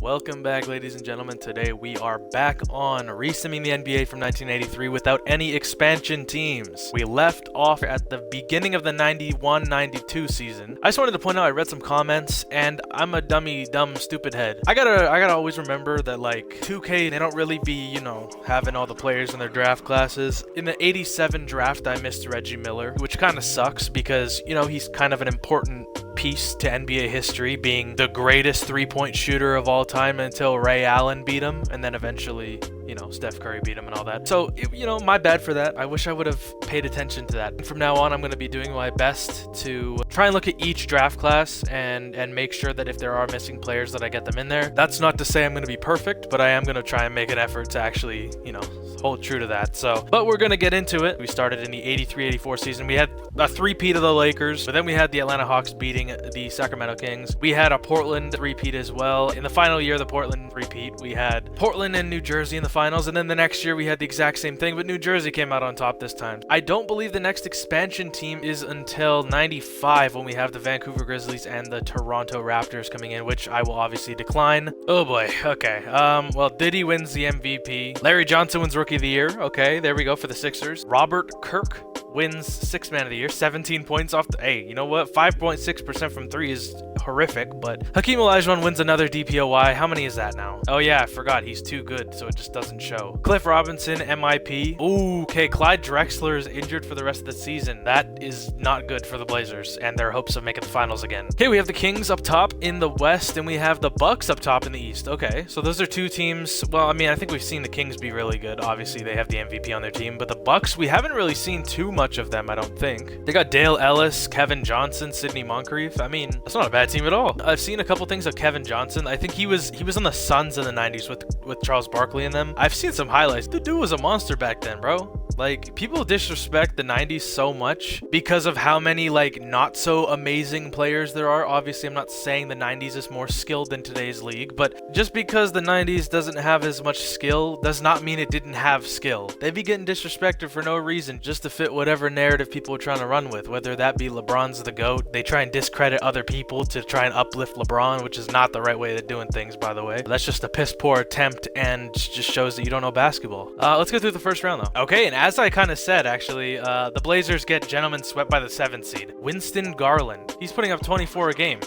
Welcome back, ladies and gentlemen. Today we are back on resimming the NBA from 1983 without any expansion teams. We left off at the beginning of the 91-92 season. I just wanted to point out I read some comments and I'm a dumb stupid head. I gotta always remember that like 2K, they don't really be, having all the players in their draft classes. In the 87 draft, I missed Reggie Miller, which kind of sucks because, he's kind of an important piece to NBA history, being the greatest three-point shooter of all time until Ray Allen beat him, and then eventually, Steph Curry beat him and all that. So, my bad for that. I wish I would have paid attention to that. From now on, I'm going to be doing my best to try and look at each draft class and make sure that if there are missing players that I get them in there. That's not to say I'm going to be perfect, but I am going to try and make an effort to actually, hold true to that. But we're going to get into it. We started in the 83-84 season. We had a three-peat of the Lakers, but then we had the Atlanta Hawks beating the Sacramento Kings. We had a Portland three-peat as well. In the final year of the Portland three-peat, we had Portland and New Jersey in the finals, and then the next year we had the exact same thing, but New Jersey came out on top this time. I don't believe the next expansion team is until 95 when we have the Vancouver Grizzlies and the Toronto Raptors coming in, which I will obviously decline. Oh boy, okay. Well, Diddy wins the MVP. Larry Johnson wins Rookie of the Year. Okay, there we go for the Sixers. Robert Kirk wins Sixth Man of the Year, 17 points off the... Hey, you know what? 5.6% from three is horrific, but Hakeem Olajuwon wins another DPOY. How many is that now? Oh yeah, I forgot. He's too good, so it just doesn't show. Cliff Robinson, MIP. Ooh, okay, Clyde Drexler is injured for the rest of the season. That is not good for the Blazers and their hopes of making the finals again. Okay, we have the Kings up top in the West, and we have the Bucks up top in the East. Okay, so those are two teams. Well, I think we've seen the Kings be really good. Obviously, they have the MVP on their team, but the Bucks, we haven't really seen too much of them, I don't think. They got Dale Ellis, Kevin Johnson, Sidney Moncrief. That's not a bad team at all. I've seen a couple things of Kevin Johnson. I think he was on the Suns in the 90s with Charles Barkley and them. I've seen some highlights. The dude was a monster back then, bro. Like, people disrespect the 90s so much because of how many, not so amazing players there are. Obviously, I'm not saying the 90s is more skilled than today's league, but just because the 90s doesn't have as much skill does not mean it didn't have skill. They be getting disrespected for no reason, just to fit whatever narrative people are trying to run with, whether that be LeBron's the GOAT. They try and discredit other people to try and uplift LeBron, which is not the right way of doing things, by the way. That's just a piss poor attempt and just shows that you don't know basketball. Let's go through the first round, though. Okay, and as I kind of said, actually, the Blazers get gentlemen swept by the 7th seed. Winston Garland. He's putting up 24 a game.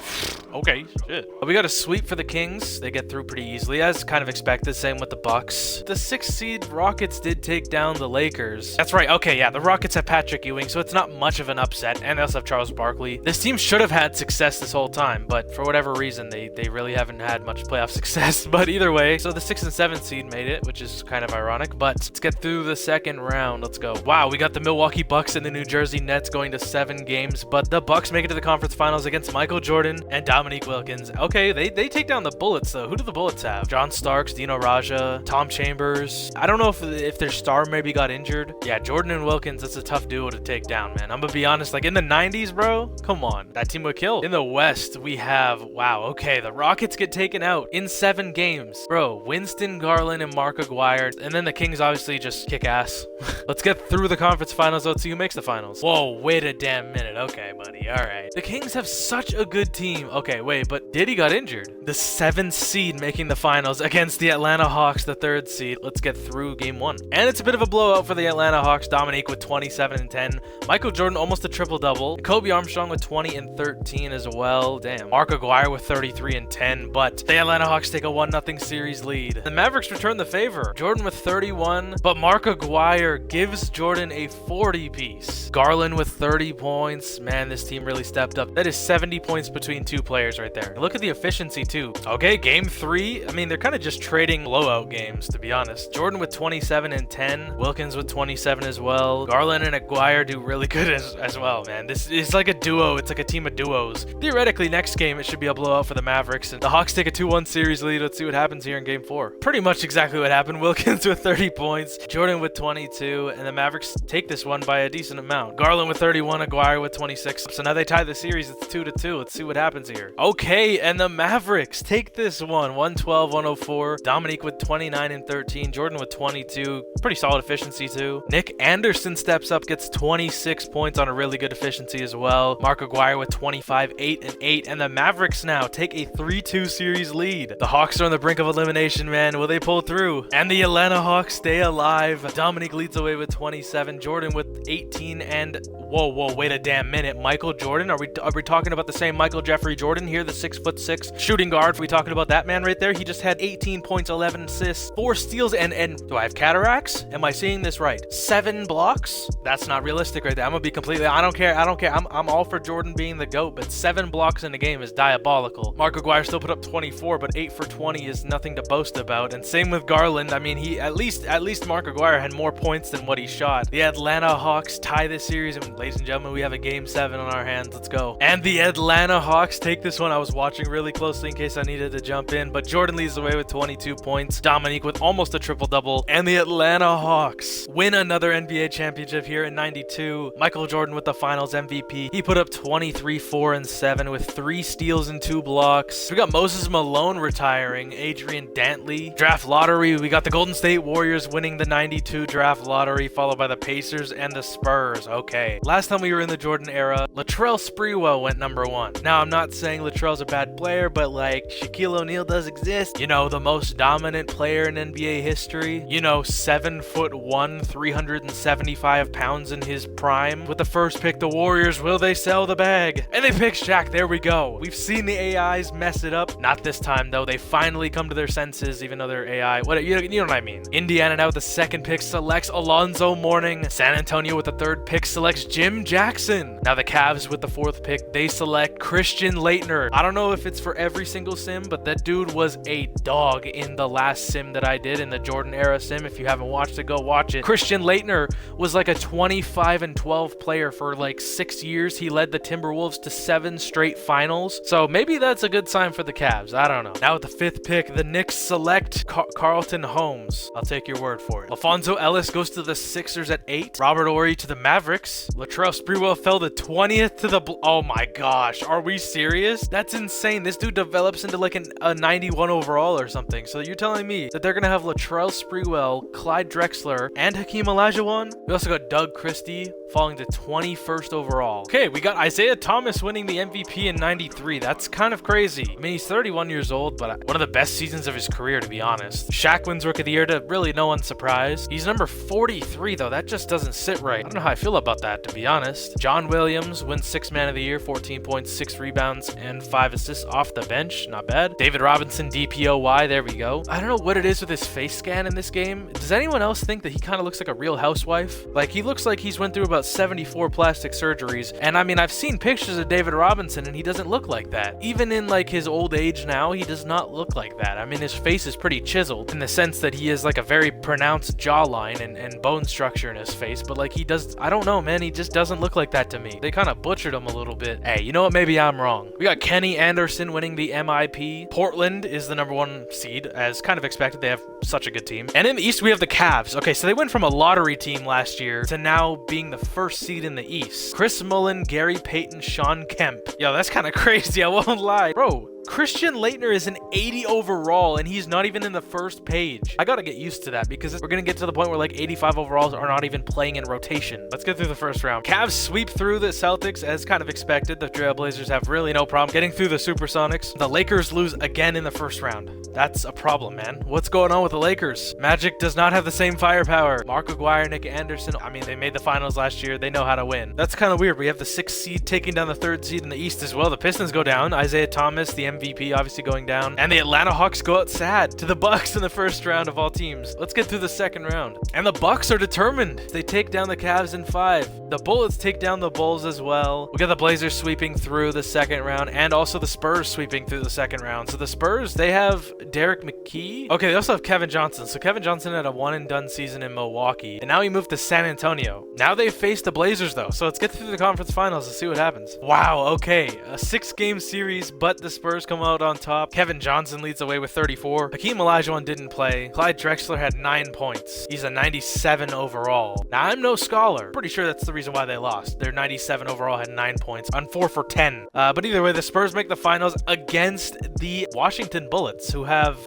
Okay, shit. We got a sweep for the Kings. They get through pretty easily, as kind of expected. Same with the Bucks. The 6th seed Rockets did take down the Lakers. That's right. Okay, yeah, the Rockets have Patrick Ewing, so it's not much of an upset, and they also have Charles Barkley. This team should have had success this whole time, but for whatever reason, they really haven't had much playoff success. But either way, so the 6th and 7th seed made it, which is kind of ironic. But let's get through the second round. Let's go. Wow, we got the Milwaukee Bucks and the New Jersey Nets going to 7 games, but the Bucks make it to the conference finals against Michael Jordan and Dominique Wilkins. Okay, they take down the Bullets, though. Who do the Bullets have? John Starks, Dino Raja, Tom Chambers. I don't know if their star maybe got injured. Yeah, Jordan and Wilkins, that's a tough duo to take down, man. I'm gonna be honest, in the 90s, bro, come on. That team would kill. In the West, we have, wow, okay, the Rockets get taken out in 7 games. Bro, Winston Garland and Mark Aguirre, and then the Kings obviously just kick ass. Let's get through the conference finals. Let's see who makes the finals. Whoa, wait a damn minute. Okay, buddy. All right. The Kings have such a good team. Okay, wait, but Diddy got injured. The 7th seed making the finals against the Atlanta Hawks, the 3rd seed. Let's get through game 1. And it's a bit of a blowout for the Atlanta Hawks. Dominique with 27 and 10. Michael Jordan almost a triple-double. Kobe Armstrong with 20 and 13 as well. Damn. Mark Aguirre with 33 and 10. But the Atlanta Hawks take a 1-0 series lead. The Mavericks return the favor. Jordan with 31, but Mark Aguirre gives Jordan a 40-piece. Garland with 30 points. Man, this team really stepped up. That is 70 points between two players right there. Look at the efficiency, too. Okay, game 3. They're kind of just trading blowout games, to be honest. Jordan with 27 and 10. Wilkins with 27 as well. Garland and Aguirre do really good as well, man. This is like a duo. It's like a team of duos. Theoretically, next game, it should be a blowout for the Mavericks. And the Hawks take a 2-1 series lead. Let's see what happens here in game 4. Pretty much exactly what happened. Wilkins with 30 points. Jordan with 22. 22, and the Mavericks take this one by a decent amount. Garland with 31, Aguirre with 26. So now they tie the series. It's 2-2. Let's see what happens here. Okay, and the Mavericks take this one, 112-104. Dominique with 29 and 13. Jordan with 22. Pretty solid efficiency too. Nick Anderson steps up, gets 26 points on a really good efficiency as well. Mark Aguirre with 25, 8 and 8. And the Mavericks now take a 3-2 series lead. The Hawks are on the brink of elimination, man. Will they pull through? And the Atlanta Hawks stay alive. Dominique leads away with 27. Jordan with 18 and whoa, wait a damn minute. Michael Jordan? Are we talking about the same Michael Jeffrey Jordan here, the 6'6" shooting guard? Are we talking about that man right there? He just had 18 points, 11 assists, 4 steals, and do I have cataracts? Am I seeing this right? 7 blocks? That's not realistic right there. I'm gonna be completely, I don't care. I'm all for Jordan being the GOAT, but 7 blocks in the game is diabolical. Mark Aguirre still put up 24, but 8 for 20 is nothing to boast about. And same with Garland. I mean, he at least Mark Aguirre had more points than what he shot. The Atlanta Hawks tie this series, and ladies and gentlemen, we have a game 7 on our hands. Let's go. And the Atlanta Hawks take this one. I was watching really closely in case I needed to jump in, but Jordan leads the way with 22 points. Dominique with almost a triple-double. And the Atlanta Hawks win another NBA championship here in 92. Michael Jordan with the finals MVP. He put up 23, 4 and 7 with 3 steals and 2 blocks. We got Moses Malone retiring. Adrian Dantley. Draft lottery. We got the Golden State Warriors winning the 92 draft lottery, followed by the Pacers and the Spurs. Okay. Last time we were in the Jordan era, Latrell Sprewell went number 1. Now, I'm not saying Latrell's a bad player, but like Shaquille O'Neal does exist. You know, the most dominant player in NBA history. You know, 7'1", 375 pounds in his prime. With the first pick, the Warriors, will they sell the bag? And they pick Shaq. There we go. We've seen the AIs mess it up. Not this time, though. They finally come to their senses, even though they're AI. You know what I mean. Indiana now with the second pick selects Alonzo Mourning. San Antonio with the third pick selects Jim Jackson. Now the Cavs with the fourth pick, they select Christian Laettner. I don't know if it's for every single sim, but that dude was a dog in the last sim that I did, in the Jordan era sim. If you haven't watched it, go watch it. Christian Laettner was like a 25 and 12 player for like 6 years. He led the Timberwolves to 7 straight finals. So maybe that's a good sign for the Cavs. I don't know. Now with the fifth pick, the Knicks select Carlton Holmes. I'll take your word for it. Alfonso Ellis goes to the Sixers at 8. Robert Horry to the Mavericks. Latrell Sprewell fell to 20th to the... Oh my gosh. Are we serious? That's insane. This dude develops into like a 91 overall or something. So you're telling me that they're going to have Latrell Sprewell, Clyde Drexler, and Hakeem Olajuwon? We also got Doug Christie falling to 21st overall. Okay, we got Isaiah Thomas winning the MVP in 93. That's kind of crazy. I mean, he's 31 years old, but one of the best seasons of his career, to be honest. Shaq wins Rookie of the Year to really no one's surprise. He's number 43, though. That just doesn't sit right. I don't know how I feel about that, to be honest. John Williams wins 6th Man of the Year, 14 points, 6 rebounds, and 5 assists off the bench. Not bad. David Robinson, DPOY. There we go. I don't know what it is with his face scan in this game. Does anyone else think that he kind of looks like a real housewife? Like, he looks like he's went through about 74 plastic surgeries. And I mean, I've seen pictures of David Robinson and he doesn't look like that. Even in like his old age now, he does not look like that. I mean, his face is pretty chiseled in the sense that he has like a very pronounced jawline and bone structure in his face. But like he does, I don't know, man. He just doesn't look like that to me. They kind of butchered him a little bit. Hey, you know what? Maybe I'm wrong. We got Kenny Anderson winning the MIP. Portland is the number 1 seed, as kind of expected. They have such a good team. And in the East, we have the Cavs. Okay, so they went from a lottery team last year to now being the first seed in the East. Chris Mullin, Gary Payton, Sean Kemp. Yo, that's kind of crazy. I won't lie. Bro, Christian Laettner is an 80 overall, and he's not even in the first page. I gotta get used to that, because we're gonna get to the point where like 85 overalls are not even playing in rotation. Let's get through the first round. Cavs sweep through the Celtics, as kind of expected. The Trailblazers have really no problem getting through the Supersonics. The Lakers lose again in the first round. That's a problem, man. What's going on with the Lakers? Magic does not have the same firepower. Mark Aguirre, Nick Anderson, I mean, they made the finals last year. They know how to win. That's kind of weird. We have the 6th seed taking down the 3rd seed in the East as well. The Pistons go down. Isaiah Thomas, the MVP, obviously going down. And the Atlanta Hawks go out sad to the Bucks in the first round of all teams. Let's get through the second round. And the Bucks are determined. They take down the Cavs in 5. The Bullets take down the Bulls as well. We got the Blazers sweeping through the second round, and also the Spurs sweeping through the second round. So the Spurs, they have Derek McKee. Okay, they also have Kevin Johnson. So Kevin Johnson had a one-and-done season in Milwaukee, and now he moved to San Antonio. Now they face the Blazers, though. So let's get through the conference finals and see what happens. Wow, okay. A 6-game series, but the Spurs Spurs come out on top. Kevin Johnson leads the way with 34. Hakeem Olajuwon didn't play. Clyde Drexler had 9 points. He's a 97 overall. Now, I'm no scholar. Pretty sure that's the reason why they lost. Their 97 overall had 9 points on 4 for 10. But either way, the Spurs make the finals against the Washington Bullets, who have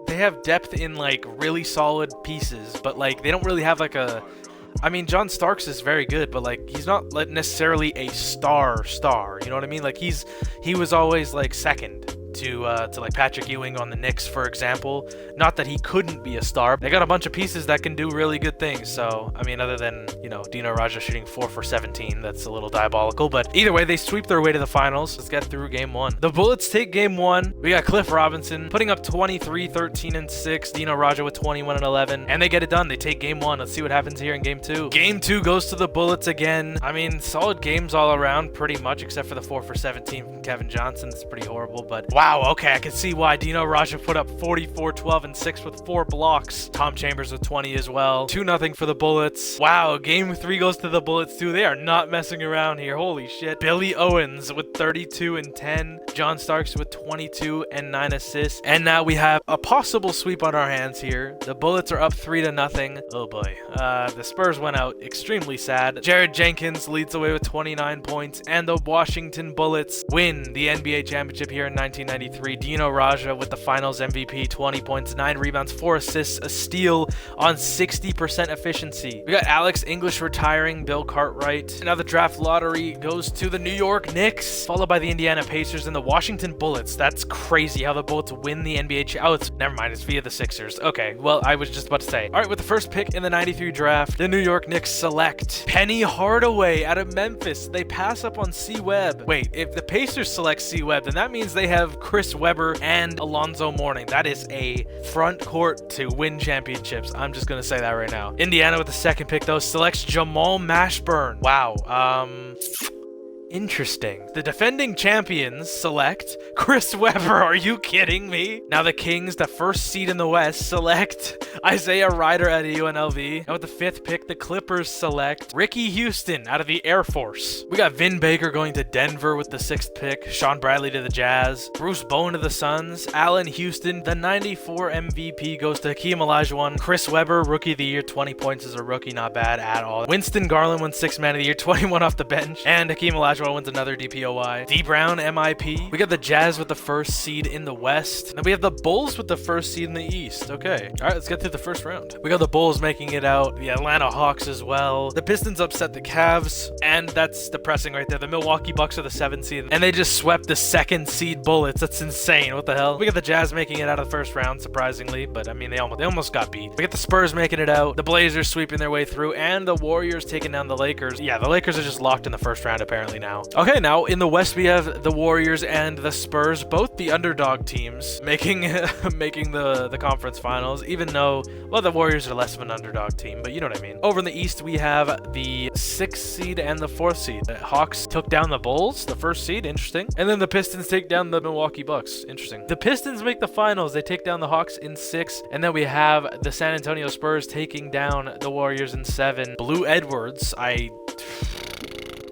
depth in like really solid pieces, but like they don't really have like a. I mean, John Starks is very good, but like he's not like necessarily a star. You know what I mean? Like he was always like second to like Patrick Ewing on the Knicks, for example. Not that he couldn't be a star. They got a bunch of pieces that can do really good things. So, I mean, other than, you know, Dino Raja shooting 4 for 17, that's a little diabolical. But either way, they sweep their way to the finals. Let's get through game 1. The Bullets take game 1. We got Cliff Robinson putting up 23, 13, and 6. Dino Raja with 21 and 11. And they get it done. They take game 1. Let's see what happens here in game 2. Game 2 goes to the Bullets again. I mean, solid games all around pretty much, except for the 4 for 17 from Kevin Johnson. It's pretty horrible, but wow, okay, I can see why. Dino Raja put up 44, 12, and 6 with 4 blocks. Tom Chambers with 20 as well. 2-0 for the Bullets. Wow, game 3 goes to the Bullets too. They are not messing around here. Holy shit. Billy Owens with 32 and 10. John Starks with 22 and 9 assists. And now we have a possible sweep on our hands here. The Bullets are up 3-0. Oh boy. The Spurs went out extremely sad. Jared Jenkins leads the way with 29 points. And the Washington Bullets win the NBA championship here in 1993. Dino Raja with the finals MVP, 20 points, 9 rebounds, 4 assists, a steal on 60% efficiency. We got Alex English retiring, Bill Cartwright. Now the draft lottery goes to the New York Knicks, followed by the Indiana Pacers and the Washington Bullets. That's crazy how the Bullets win the NBA. Oh, never mind. It's via the Sixers. Okay, well, I was just about to say. All right, with the first pick in the 93 draft, the New York Knicks select Penny Hardaway out of Memphis. They pass up on C. Webb. Wait, if the Pacers select C. Webb, then that means they have Chris Webber and Alonzo Mourning. That is a front court to win championships. I'm just gonna say that right now. Indiana with the second pick though selects Jamal Mashburn. Wow. Interesting. The defending champions select Chris Webber. Are you kidding me? Now the Kings, the first seed in the West, select Isaiah Ryder out of UNLV. And with the 5th pick, the Clippers select Ricky Houston out of the Air Force. We got Vin Baker going to Denver with the 6th pick. Sean Bradley to the Jazz. Bruce Bowen to the Suns. Allen Houston. The 94 MVP goes to Hakeem Olajuwon. Chris Webber, Rookie of the Year, 20 points as a rookie. Not bad at all. Winston Garland won 6th Man of the Year, 21 off the bench. And Hakeem Olajuwon wins another DPOY. D Brown MIP. We got the Jazz with the first seed in the West. Then we have the Bulls with the first seed in the East. Okay. All right, let's get through the first round. We got the Bulls making it out. The Atlanta Hawks as well. The Pistons upset the Cavs. And that's depressing right there. The Milwaukee Bucks are the 7th seed. And they just swept the 2nd seed Bullets. That's insane. What the hell? We got the Jazz making it out of the first round, surprisingly. But I mean, they almost got beat. We got the Spurs making it out. The Blazers sweeping their way through. And the Warriors taking down the Lakers. Yeah, the Lakers are just locked in the first round apparently now. Okay, now in the West we have the Warriors and the Spurs, both the underdog teams, making the conference finals, even though, well, the Warriors are less of an underdog team, but you know what I mean. Over in the East we have the 6th seed and the 4th seed. The Hawks took down the Bulls, the 1st seed, interesting. And then the Pistons take down the Milwaukee Bucks, interesting. The Pistons make the finals, they take down the Hawks in 6, and then we have the San Antonio Spurs taking down the Warriors in 7. Blue Edwards, I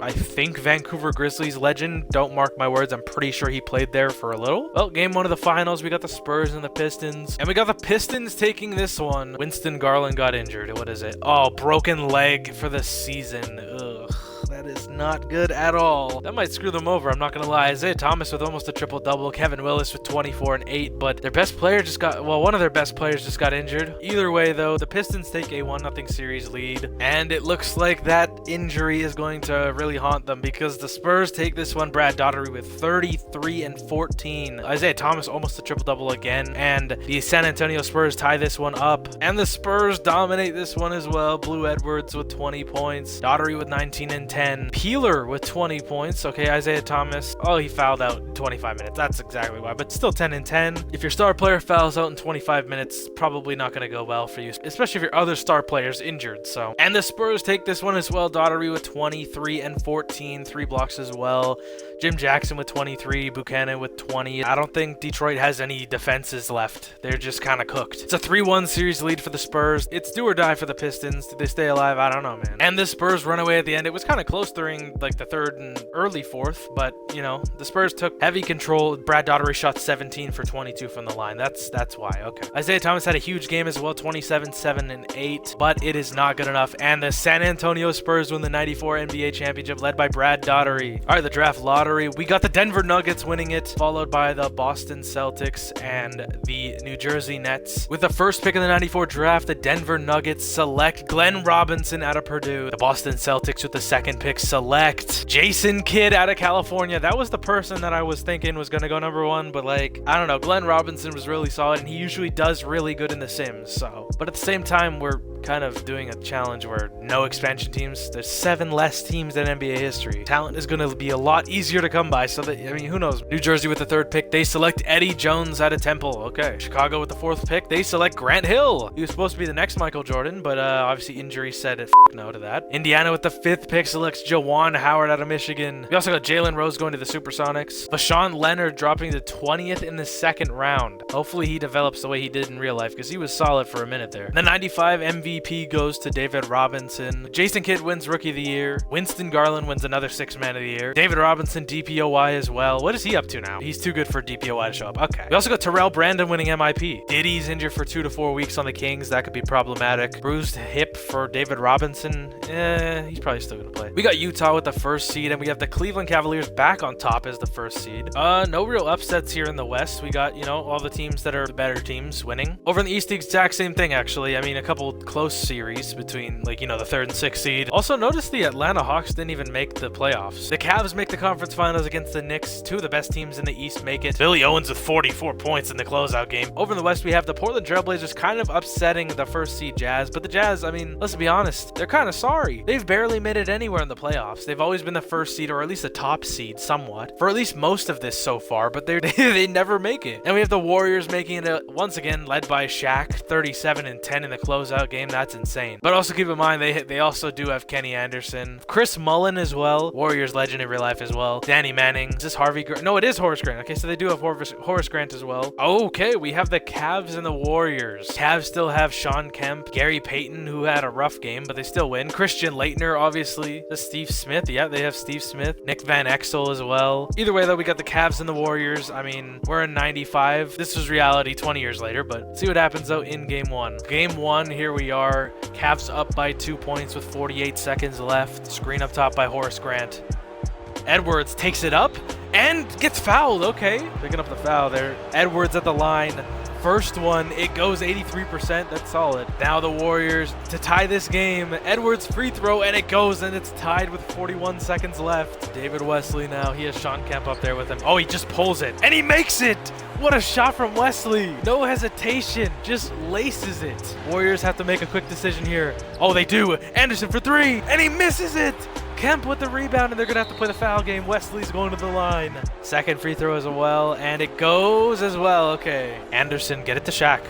think Vancouver Grizzlies legend. Don't mark my words. I'm pretty sure he played there for a little. Well, game 1 of the finals, we got the Spurs and the Pistons. And we got the Pistons taking this one. Winston Garland got injured. What is it? Oh, broken leg for the season. Ugh. That is not good at all. That might screw them over, I'm not gonna lie. Isaiah Thomas with almost a triple-double. Kevin Willis with 24 and 8. But their best player just got, well, one of their best players just got injured. Either way, though, the Pistons take a 1-0 series lead. And it looks like that injury is going to really haunt them because the Spurs take this one. Brad Daugherty with 33 and 14. Isaiah Thomas almost a triple-double again. And the San Antonio Spurs tie this one up. And the Spurs dominate this one as well. Blue Edwards with 20 points. Daugherty with 19 and 10. Peeler with 20 points. Okay, Isaiah Thomas. Oh, he fouled out in 25 minutes. That's exactly why. But still 10 and 10. If your star player fouls out in 25 minutes, probably not going to go well for you, especially if your other star player's injured. So, and the Spurs take this one as well. Daugherty with 23 and 14. 3 blocks as well. Jim Jackson with 23. Buchanan with 20. I don't think Detroit has any defenses left. They're just kind of cooked. It's a 3-1 series lead for the Spurs. It's do or die for the Pistons. Do they stay alive? I don't know, man. And the Spurs run away at the end. It was kind of close during during like the third and early fourth, but you know, the Spurs took heavy control. Brad Daugherty shot 17 for 22 from the line. That's why. Okay. Isaiah Thomas had a huge game as well, 27, 7, and 8, but it is not good enough. And the San Antonio Spurs win the 94 NBA championship led by Brad Daugherty. All right, the draft lottery. We got the Denver Nuggets winning it, followed by the Boston Celtics and the New Jersey Nets. With the first pick in the 94 draft, the Denver Nuggets select Glenn Robinson out of Purdue. The Boston Celtics with the second pick select Jason Kidd out of California. That was the person that I was thinking was going to go number one, but like, I don't know. Glenn Robinson was really solid, and he usually does really good in the Sims. So, but at the same time, we're kind of doing a challenge where no expansion teams. There's 7 less teams in NBA history. Talent is going to be a lot easier to come by. So that, I mean, who knows? New Jersey with the third pick, they select Eddie Jones out of Temple. Okay. Chicago with the fourth pick, they select Grant Hill. He was supposed to be the next Michael Jordan, but obviously injury said no to that. Indiana with the fifth pick selects Jawan Howard out of Michigan. We also got Jalen Rose going to the Supersonics. Vashawn Leonard dropping to 20th in the second round. Hopefully he develops the way he did in real life, because he was solid for a minute there. The 95 MVP goes to David Robinson. Jason Kidd wins Rookie of the Year. Winston Garland wins another 6th Man of the Year. David Robinson DPOY as well. What is he up to now? He's too good for DPOY to show up. Okay. We also got Terrell Brandon winning MIP. Diddy's injured for 2 to 4 weeks on the Kings. That could be problematic. Bruised hip for David Robinson. He's probably still gonna play. We got Utah with the first seed, and we have the Cleveland Cavaliers back on top as the first seed. No real upsets here in the West. We got, you know, all the teams that are the better teams winning. Over in the East, the exact same thing, actually. I mean, a couple close series between, like, you know, the 3rd and 6th seed. Also, notice the Atlanta Hawks didn't even make the playoffs. The Cavs make the conference finals against the Knicks. 2 of the best teams in the East make it. Billy Owens with 44 points in the closeout game. Over in the West, we have the Portland Trailblazers kind of upsetting the first seed Jazz, but the Jazz, I mean, let's be honest, they're kind of sorry. They've barely made it anywhere in the playoffs. They've always been the first seed, or at least the top seed somewhat, for at least most of this so far, but they never make it. And we have the Warriors making it once again, led by Shaq, 37 and 10 in the closeout game. That's insane. But also keep in mind, they also do have Kenny Anderson, Chris Mullin as well, Warriors legend in real life as well, Danny Manning. Is this Harvey Grant? No, it is Horace Grant. Okay, so they do have Horace Grant as well. Okay, we have the Cavs and the Warriors. Cavs still have Sean Kemp, Gary Payton, who had a rough game, but they still win. Christian Laettner, obviously. The Steve Smith. Yeah, they have Steve Smith. Nick Van Exel as well. Either way, though, we got the Cavs and the Warriors. I mean, we're in 95. This was reality 20 years later, but see what happens, though, in Game 1. Game 1, here we are. Cavs up by 2 points with 48 seconds left. Screen up top by Horace Grant. Edwards takes it up and gets fouled. Okay, picking up the foul there. Edwards at the line. First one, it goes 83%. That's solid. Now the Warriors to tie this game. Edwards free throw, and it goes, and it's tied with 41 seconds left. David Wesley now. He has Sean Kemp up there with him. Oh, he just pulls it, and he makes it. What a shot from Wesley. No hesitation. Just laces it. Warriors have to make a quick decision here. Oh, they do. Anderson for 3, and he misses it. Kemp with the rebound, and they're going to have to play the foul game. Wesley's going to the line. Second free throw as well, and it goes as well. Okay. Anderson, get it to Shaq.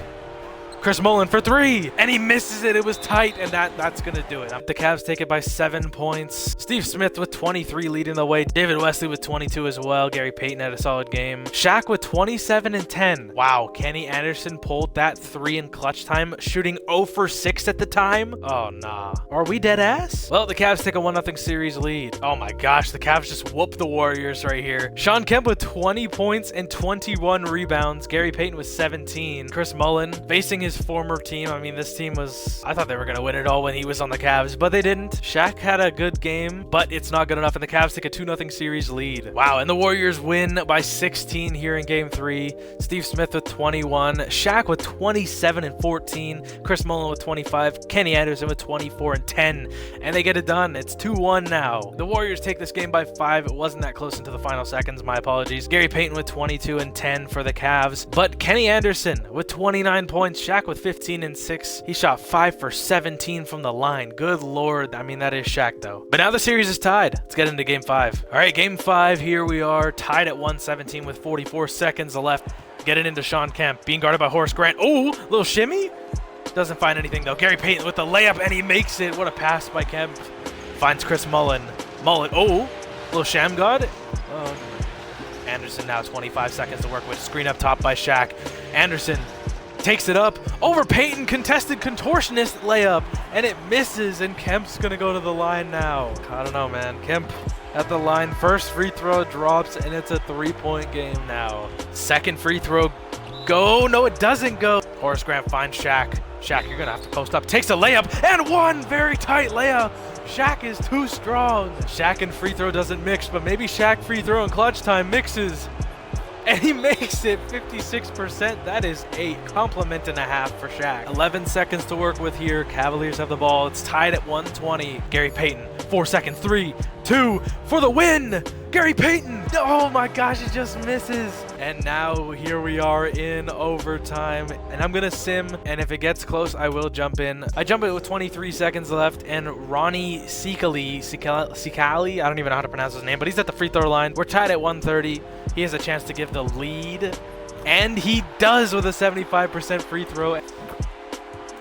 Chris Mullin for 3, and he misses it. It was tight, and that's going to do it. The Cavs take it by 7 points. Steve Smith with 23 leading the way. David Wesley with 22 as well. Gary Payton had a solid game. Shaq with 27 and 10. Wow, Kenny Anderson pulled that 3 in clutch time, shooting 0 for 6 at the time. Oh, nah. Are we dead ass? Well, the Cavs take a 1-0 series lead. Oh my gosh, the Cavs just whoop the Warriors right here. Sean Kemp with 20 points and 21 rebounds. Gary Payton with 17. Chris Mullin facing his former team. I mean, this team was, I thought they were going to win it all when he was on the Cavs, but they didn't. Shaq had a good game, but it's not good enough, and the Cavs take a 2-0 series lead. Wow, and the Warriors win by 16 here in Game 3. Steve Smith with 21, Shaq with 27 and 14, Chris Mullin with 25, Kenny Anderson with 24 and 10, and they get it done. It's 2-1 now. The Warriors take this game by 5. It wasn't that close into the final seconds. My apologies. Gary Payton with 22 and 10 for the Cavs, but Kenny Anderson with 29 points, Shaq with 15 and 6. He shot 5 for 17 from the line. Good lord. I mean, that is Shaq though. But now the series is tied. Let's get into Game 5. All right, Game 5. Here we are, tied at 117 with 44 seconds left. Getting into Sean Kemp, being guarded by Horace Grant. Oh, little shimmy. Doesn't find anything though. Gary Payton with the layup, and he makes it. What a pass by Kemp. Finds Chris Mullin. Oh, little sham god. Anderson now 25 seconds to work with. Screen up top by Shaq. Anderson takes it up over Peyton, contested contortionist layup, and it misses, and Kemp's gonna go to the line now. I don't know, man. Kemp at the line, first free throw drops, and it's a 3-point game now. Second free throw, go, no it doesn't go. Horace Grant finds Shaq. Shaq, you're gonna have to post up, takes a layup, and one very tight layup. Shaq is too strong. Shaq and free throw doesn't mix, but maybe Shaq free throw and clutch time mixes. And he makes it 56%. That is a compliment and a half for Shaq. 11 seconds to work with here. Cavaliers have the ball. It's tied at 120. Gary Payton, 4 seconds, 3, 2, for the win. Gary Payton, oh my gosh, it just misses. And now here we are in overtime, and I'm gonna sim, and if it gets close, I will jump in. I jump in with 23 seconds left, and Ronnie Sikali, I don't even know how to pronounce his name, but he's at the free throw line. We're tied at 130. He has a chance to give the lead, and he does with a 75% free throw.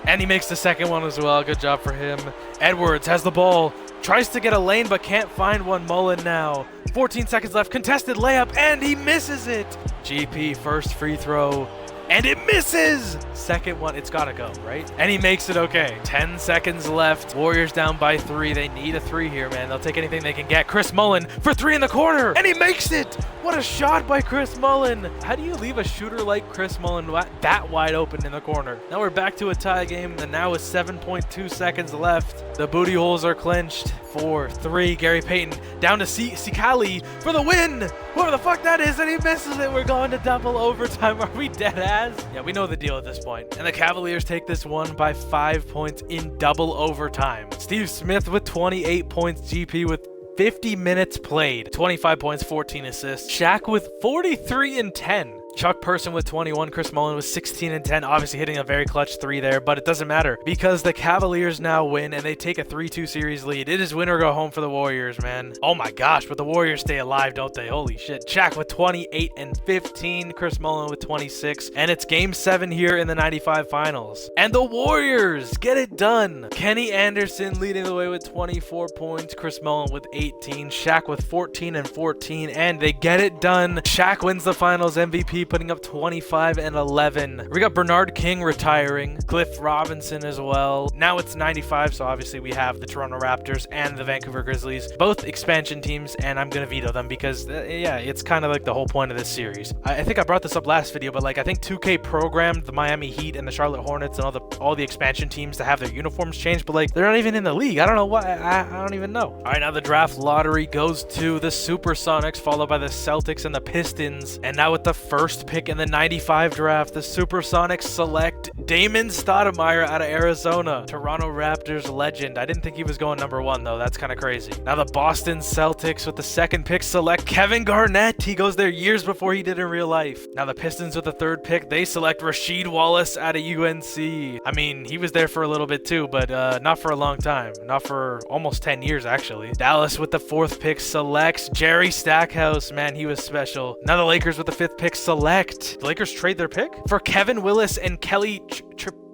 And he makes the second one as well. Good job for him. Edwards has the ball, tries to get a lane, but can't find one. Mullen now. 14 seconds left, contested layup, and he misses it. GP, first free throw, and it misses. Second one, it's gotta go, right? And he makes it okay. 10 seconds left. Warriors down by 3. They need a 3 here, man. They'll take anything they can get. Chris Mullen for 3 in the corner, and he makes it. What a shot by Chris Mullen. How do you leave a shooter like Chris Mullen that wide open in the corner? Now we're back to a tie game, and now with 7.2 seconds left, the booty holes are clinched. 4, 3, Gary Payton down to Sikali for the win. Whoever the fuck that is, and he misses it. We're going to double overtime. Are we dead ass? Yeah, we know the deal at this point. And the Cavaliers take this one by 5 points in double overtime. Steve Smith with 28 points, GP with 50 minutes played, 25 points, 14 assists. Shaq with 43 and 10. Chuck Person with 21, Chris Mullen with 16 and 10, obviously hitting a very clutch 3 there, but it doesn't matter because the Cavaliers now win and they take a 3-2 series lead. It is win or go home for the Warriors, man. Oh my gosh, but the Warriors stay alive, don't they? Holy shit. Shaq with 28 and 15, Chris Mullen with 26, and it's game 7 here in the 95 finals. And the Warriors get it done. Kenny Anderson leading the way with 24 points, Chris Mullen with 18, Shaq with 14 and 14, and they get it done. Shaq wins the finals MVP, putting up 25 and 11. We got Bernard King retiring, Cliff Robinson as well. Now it's 95, so obviously we have the Toronto Raptors and the Vancouver Grizzlies, both expansion teams, and I'm gonna veto them because yeah, it's kind of like the whole point of this series. I think I brought this up last video, but like I think 2K programmed the Miami Heat and the Charlotte Hornets and all the expansion teams to have their uniforms changed, but like they're not even in the league. I don't know why. I don't even know. All right, now the draft lottery goes to the Supersonics, followed by the Celtics and the Pistons, and now with the first pick in the 95 draft, the Supersonics select Damon Stoudemire out of Arizona, Toronto Raptors legend. I didn't think he was going number 1 though. That's kind of crazy. Now the Boston Celtics with the second pick select Kevin Garnett. He goes there years before he did in real life. Now the Pistons with the third pick, they select Rasheed Wallace out of UNC. I mean, he was there for a little bit too, but not for a long time. Not for almost 10 years actually. Dallas with the fourth pick selects Jerry Stackhouse. Man, he was special. Now the Lakers with the fifth pick select. The Lakers trade their pick for Kevin Willis and Kelly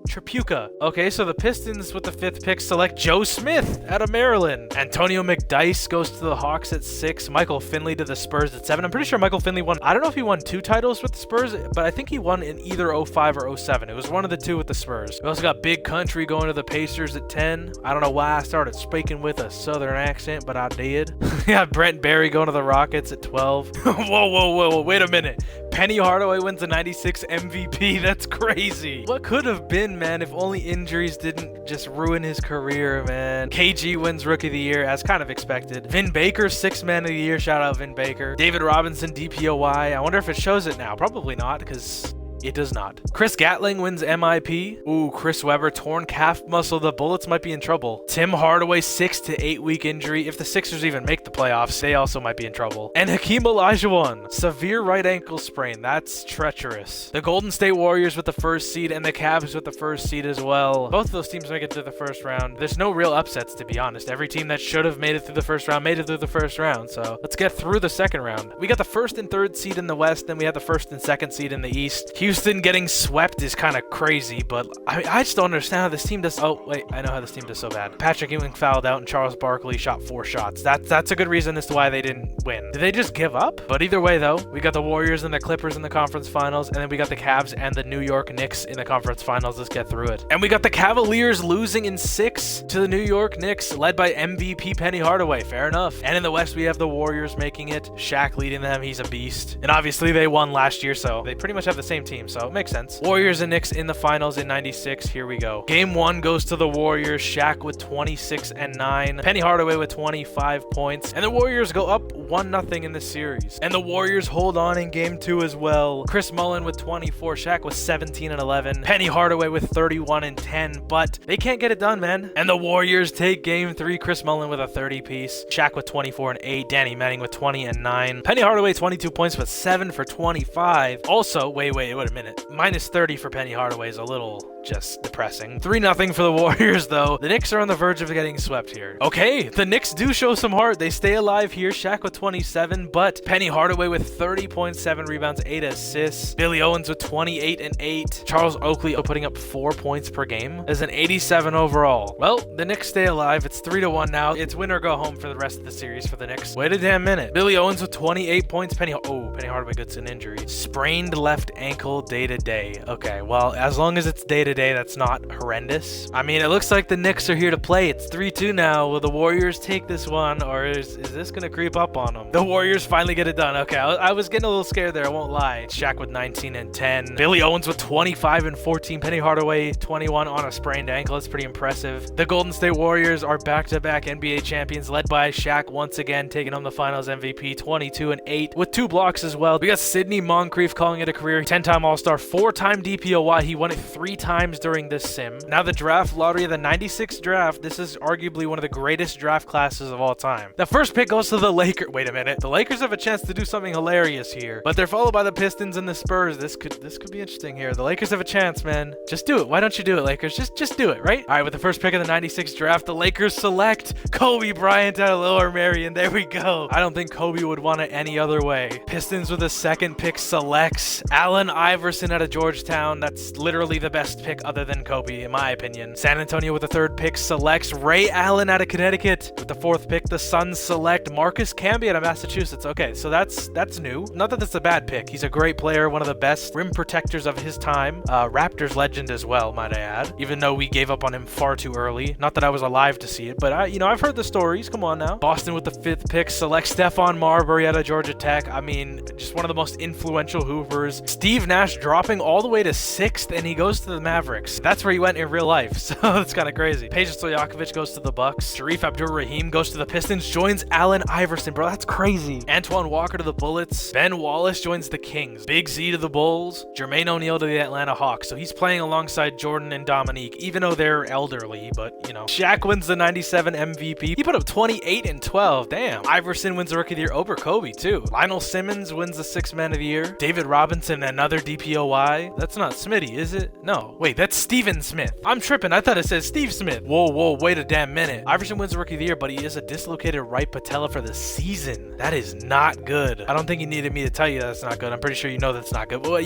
Tripucka. Okay, so the Pistons with the fifth pick select Joe Smith out of Maryland. Antonio McDyess goes to the Hawks at 6. Michael Finley to the Spurs at 7. I'm pretty sure Michael Finley won. I don't know if he won 2 titles with the Spurs, but I think he won in either 05 or 07. It was one of the 2 with the Spurs. We also got Big Country going to the Pacers at 10. I don't know why I started speaking with a southern accent, but I did. We got Brent Barry going to the Rockets at 12. Whoa, wait a minute. Penny Hardaway wins the 96 MVP. That's crazy. What could have been, man, if only injuries didn't just ruin his career, man. KG wins Rookie of the Year, as kind of expected. Vin Baker, 6th Man of the Year. Shout out Vin Baker. David Robinson, DPOY. I wonder if it shows it now. Probably not, because it does not. Chris Gatling wins MIP. Ooh, Chris Webber, torn calf muscle. The Bullets might be in trouble. Tim Hardaway, 6 to 8 week injury. If the Sixers even make the playoffs, they also might be in trouble. And Hakeem Olajuwon, severe right ankle sprain. That's treacherous. The Golden State Warriors with the first seed and the Cavs with the first seed as well. Both of those teams make it to the first round. There's no real upsets, to be honest. Every team that should have made it through the first round made it through the first round. So let's get through the second round. We got the first and third seed in the West, then we have the first and second seed in the East. Houston Houston getting swept is kind of crazy, but I just don't understand how this team does. Oh, wait, I know how this team does so bad. Patrick Ewing fouled out and Charles Barkley shot 4 shots. That's a good reason as to why they didn't win. Did they just give up? But either way, though, we got the Warriors and the Clippers in the conference finals, and then we got the Cavs and the New York Knicks in the conference finals. Let's get through it. And we got the Cavaliers losing in 6 to the New York Knicks, led by MVP Penny Hardaway. Fair enough. And in the West, we have the Warriors making it. Shaq leading them. He's a beast. And obviously, they won last year, so they pretty much have the same team, so it makes sense. Warriors and Knicks in the finals in 96. Here we go. Game 1 goes to the Warriors. Shaq with 26 and 9. Penny Hardaway with 25 points. And the Warriors go up 1-0 in the series. And the Warriors hold on in game 2 as well. Chris Mullin with 24. Shaq with 17 and 11. Penny Hardaway with 31 and 10. But they can't get it done, man. And the Warriors take game 3. Chris Mullin with a 30-piece. Shaq with 24 and 8. Danny Manning with 20 and 9. Penny Hardaway 22 points with 7 for 25. Also, wait a minute. Minus 30 for Penny Hardaway is a little just depressing. 3-0 for the Warriors, though. The Knicks are on the verge of getting swept here. Okay, the Knicks do show some heart. They stay alive here. Shaq with 27, but Penny Hardaway with 30.7 rebounds, 8 assists. Billy Owens with 28 and 8. Charles Oakley putting up 4 points per game. There's an 87 overall. Well, the Knicks stay alive. It's 3-1 now. It's win or go home for the rest of the series for the Knicks. Wait a damn minute. Billy Owens with 28 points. Penny Hardaway gets an injury. Sprained left ankle day to day. Okay, well, as long as it's day to day, that's not horrendous. I mean, it looks like the Knicks are here to play. It's 3-2 now. Will the Warriors take this one, or is this going to creep up on them? The Warriors finally get it done. Okay, I was getting a little scared there, I won't lie. Shaq with 19 and 10. Billy Owens with 25 and 14. Penny Hardaway 21 on a sprained ankle. It's pretty impressive. The Golden State Warriors are back-to-back NBA champions, led by Shaq once again, taking home the finals MVP, 22 and 8, with 2 blocks as well. We got Sidney Moncrief calling it a career. 10-time All-Star, 4-time DPOY. He won it 3 times during this sim. Now the draft lottery of the 96 draft. This is arguably one of the greatest draft classes of all time. The first pick goes to the Lakers. Wait a minute. The Lakers have a chance to do something hilarious here, but they're followed by the Pistons and the Spurs. This could be interesting here. The Lakers have a chance, man. Just do it. Why don't you do it, Lakers? Just do it, right? All right, with the first pick of the 96 draft, the Lakers select Kobe Bryant out of Lower Merion. There we go. I don't think Kobe would want it any other way. Pistons with the second pick selects Allen Iverson out of Georgetown. That's literally the best pick other than Kobe, in my opinion. San Antonio with the third pick selects Ray Allen out of Connecticut. With the fourth pick, the Suns select Marcus Camby out of Massachusetts. Okay, so that's new. Not that that's a bad pick. He's a great player, one of the best rim protectors of his time. Raptors legend as well, might I add. Even though we gave up on him far too early. Not that I was alive to see it, but I've heard the stories. Come on now. Boston with the fifth pick selects Stephon Marbury out of Georgia Tech. I mean, just one of the most influential hoopers. Steve Nash dropping all the way to 6th, and he goes to the Mavericks. That's where he went in real life, so it's kind of crazy. Peja Stojakovic goes to the Bucks. Sharif Abdur-Rahim goes to the Pistons, joins Allen Iverson. Bro, that's crazy. Antoine Walker to the Bullets. Ben Wallace joins the Kings. Big Z to the Bulls. Jermaine O'Neal to the Atlanta Hawks. So he's playing alongside Jordan and Dominique, even though they're elderly, but, Shaq wins the 97 MVP. He put up 28 and 12. Damn. Iverson wins the Rookie of the Year over Kobe, too. Lionel Simmons wins the Sixth Man of the Year. David Robinson, another DPOY. That's not Smitty, is it? No. Wait, that's Steven Smith. I'm tripping. I thought it said Steve Smith. Whoa, wait a damn minute. Iverson wins the Rookie of the Year, but he is a dislocated right patella for the season. That is not good. I don't think you needed me to tell you that's not good. I'm pretty sure you know that's not good. But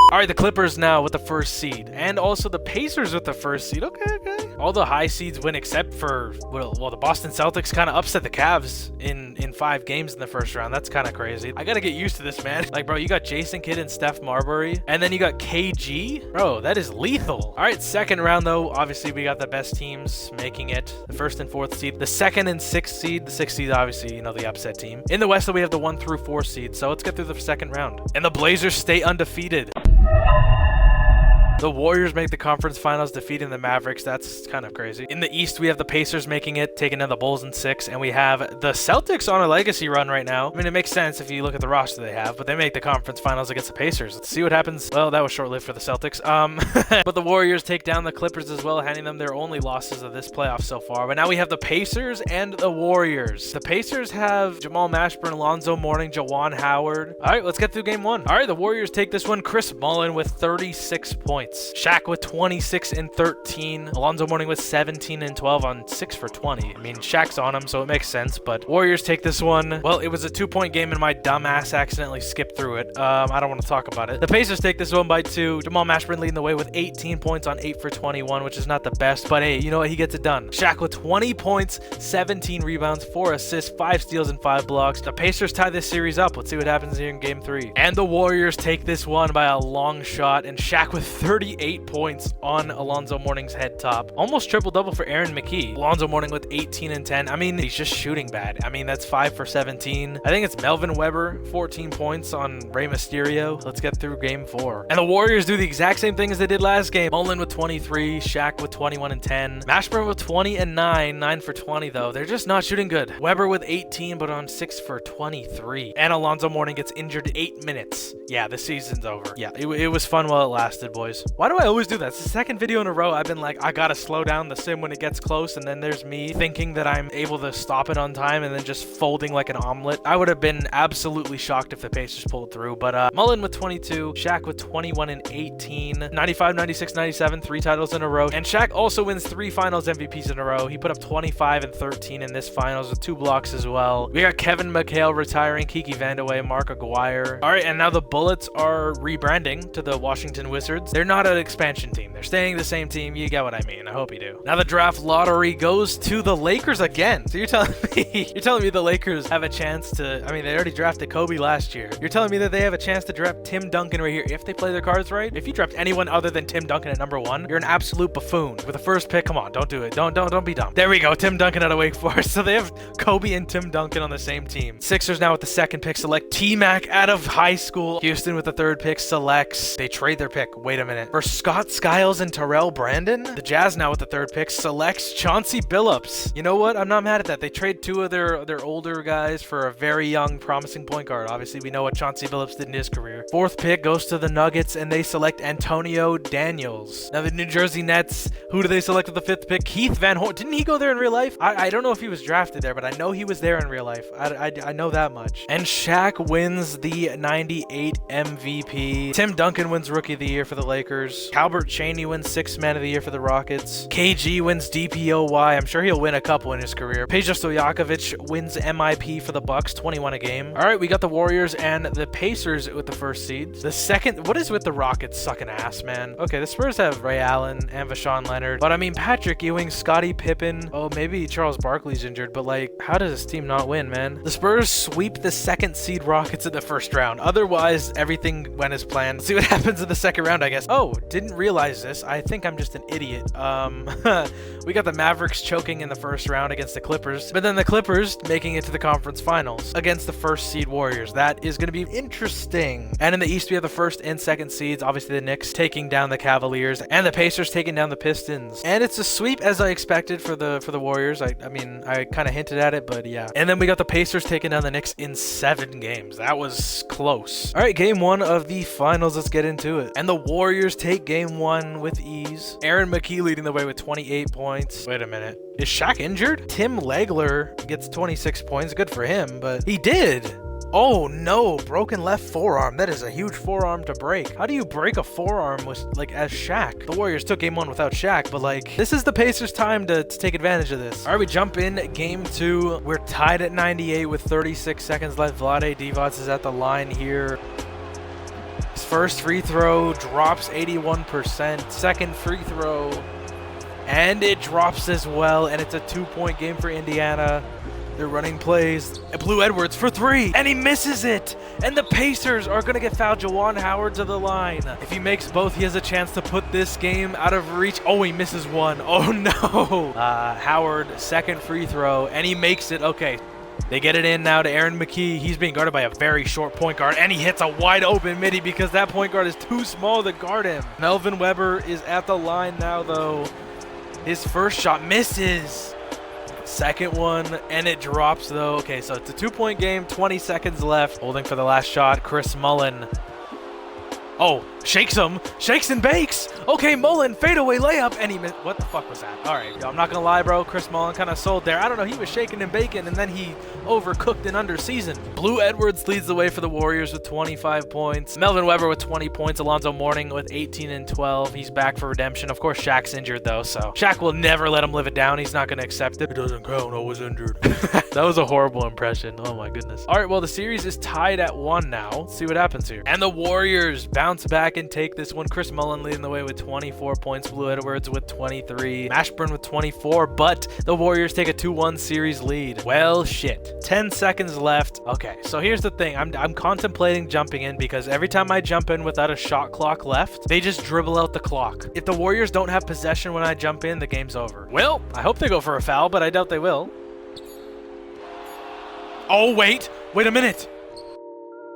all right, the Clippers now with the first seed, and also the Pacers with the first seed. Okay. All the high seeds win except for, well, the Boston Celtics kind of upset the Cavs in 5 games in the first round. That's kind of crazy. I got to get used to this, man. Like, bro, you got Jason Kidd and Steph Marbury, and then you got KG. Bro, that is lethal. All right, second round, though, obviously we got the best teams making it. The first and fourth seed. The second and sixth seed. The sixth seed, obviously, the upset team. In the West, though, we have the 1 through 4 seed, so let's get through the second round. And the Blazers stay undefeated. The Warriors make the conference finals, defeating the Mavericks. That's kind of crazy. In the East, we have the Pacers making it, taking in the Bulls in 6, and we have the Celtics on a legacy run right now. I mean, it makes sense if you look at the roster they have, but they make the conference finals against the Pacers. Let's see what happens. Well, that was short-lived for the Celtics. But the Warriors take down the Clippers as well, handing them their only losses of this playoff so far. But now we have the Pacers and the Warriors. The Pacers have Jamal Mashburn, Alonzo Mourning, Jawan Howard. All right, let's get through game 1. All right, the Warriors take this one. Chris Mullin with 36 points. points. Shaq with 26 and 13. Alonzo Mourning with 17 and 12 on 6 for 20. I mean, Shaq's on him, so it makes sense, but Warriors take this one. Well, it was a 2-point game and my dumb ass accidentally skipped through it. I don't want to talk about it. The Pacers take this one by 2. Jamal Mashburn leading the way with 18 points on 8 for 21, which is not the best, but hey, you know what? He gets it done. Shaq with 20 points, 17 rebounds, 4 assists, 5 steals, and 5 blocks. The Pacers tie this series up. Let's see what happens here in game 3. And the Warriors take this one by a long shot, and Shaq with 38 points on Alonzo Mourning's head top. Almost triple-double for Aaron McKie. Alonzo Mourning with 18 and 10. I mean, he's just shooting bad. I mean, that's 5 for 17. I think it's Melvin Weber, 14 points on Rey Mysterio. Let's get through game 4. And the Warriors do the exact same thing as they did last game. Mullen with 23, Shaq with 21 and 10. Mashburn with 20 and 9, 9 for 20 though. They're just not shooting good. Weber with 18, but on 6 for 23. And Alonzo Mourning gets injured 8 minutes. Yeah, the season's over. Yeah, it was fun while it lasted, boys. Why do I always do that? It's the second video in a row I've been like, I gotta slow down the sim when it gets close, and then there's me thinking that I'm able to stop it on time and then just folding like an omelet. I would have been absolutely shocked if the Pacers pulled through, but Mullen with 22, Shaq with 21 and 18, 95, 96, 97, 3 titles in a row, and Shaq also wins 3 finals MVPs in a row. He put up 25 and 13 in this finals with 2 blocks as well. We got Kevin McHale retiring, Kiki Vandeweghe, Mark Aguirre. All right, and now the Bullets are rebranding to the Washington Wizards. They're not an expansion team. They're staying the same team. You get what I mean. I hope you do. Now the draft lottery goes to the Lakers again. So you're telling me the Lakers have a chance to, I mean, they already drafted Kobe last year. You're telling me that they have a chance to draft Tim Duncan right here if they play their cards right? If you draft anyone other than Tim Duncan at number 1, you're an absolute buffoon. With the first pick, come on, don't do it. Don't be dumb. There we go. Tim Duncan out of Wake Forest. So they have Kobe and Tim Duncan on the same team. Sixers now with the 2nd pick select T-Mac out of high school. Houston with the 3rd pick selects, they trade their pick. Wait a minute. For Scott Skiles and Terrell Brandon? The Jazz now with the 3rd pick selects Chauncey Billups. You know what? I'm not mad at that. They trade 2 of their older guys for a very young, promising point guard. Obviously, we know what Chauncey Billups did in his career. 4th pick goes to the Nuggets, and they select Antonio Daniels. Now, the New Jersey Nets, who do they select with the 5th pick? Keith Van Horn. Didn't he go there in real life? I don't know if he was drafted there, but I know he was there in real life. I know that much. And Shaq wins the 98 MVP. Tim Duncan wins Rookie of the Year for the Lakers. Calbert Chaney wins 6th Man of the Year for the Rockets. KG wins DPOY. I'm sure he'll win a couple in his career. Peja Stojakovic wins MIP for the Bucks, 21 a game. All right, we got the Warriors and the Pacers with the 1st seeds. The 2nd, what is with the Rockets sucking ass, man? Okay, the Spurs have Ray Allen and Vashawn Leonard, but I mean, Patrick Ewing, Scottie Pippen. Oh, maybe Charles Barkley's injured, but like, how does this team not win, man? The Spurs sweep the 2nd seed Rockets in the 1st round. Otherwise, everything went as planned. Let's see what happens in the 2nd round, I guess. Oh, didn't realize this. I think I'm just an idiot. We got the Mavericks choking in the 1st round against the Clippers, but then the Clippers making it to the conference finals against the 1st seed Warriors. That is going to be interesting. And in the East, we have the 1st and 2nd seeds. Obviously, the Knicks taking down the Cavaliers, and the Pacers taking down the Pistons. And it's a sweep as I expected for the Warriors. I mean, I kind of hinted at it, but yeah. And then we got the Pacers taking down the Knicks in 7 games. That was close. All right, game 1 of the finals. Let's get into it. And the Warriors take game 1 with ease. Aaron McKie leading the way with 28 points. Wait a minute. Is Shaq injured? Tim Legler gets 26 points. Good for him, but he did. Oh no, broken left forearm. That is a huge forearm to break. How do you break a forearm with, like, as Shaq? The Warriors took game 1 without Shaq, but like, this is the Pacers' time to take advantage of this. All right, we jump in game 2. We're tied at 98 with 36 seconds left. Vlade Divac is at the line here. His first free throw drops 81%. 2nd free throw, and it drops as well, and it's a 2-point game for Indiana. They're running plays. Blue Edwards for 3, and he misses it. And the Pacers are going to get fouled. Jawan Howard to the line. If he makes both, he has a chance to put this game out of reach. Oh, he misses one. Oh, no. Howard, 2nd free throw, and he makes it. Okay. They get it in now to Aaron McKie. He's being guarded by a very short point guard, and he hits a wide open midi because that point guard is too small to guard him. Melvin Weber is at the line now, though. His first shot misses. 2nd one, and it drops, though. Okay, so it's a 2-point game, 20 seconds left. Holding for the last shot, Chris Mullen. Oh, Shakes him. Shakes and bakes. Okay, Mullen, fadeaway layup. And he missed. What the fuck was that? All right, yo, I'm not going to lie, bro. Chris Mullen kind of sold there. I don't know. He was shaking and baking, and then he overcooked and underseasoned. Blue Edwards leads the way for the Warriors with 25 points. Melvin Weber with 20 points. Alonzo Mourning with 18 and 12. He's back for redemption. Of course, Shaq's injured, though, so Shaq will never let him live it down. He's not going to accept it. It doesn't count. I was injured. That was a horrible impression. Oh, my goodness. All right, well, the series is tied at 1 now. Let's see what happens here. And the Warriors bounce back and take this one. Chris Mullen leading the way with 24 points. Blue Edwards with 23. Mashburn with 24, but the Warriors take a 2-1 series lead. Well, shit. 10 seconds left. Okay, so here's the thing. I'm contemplating jumping in because every time I jump in without a shot clock left, they just dribble out the clock. If the Warriors don't have possession when I jump in, the game's over. Well, I hope they go for a foul, but I doubt they will. Oh, wait a minute.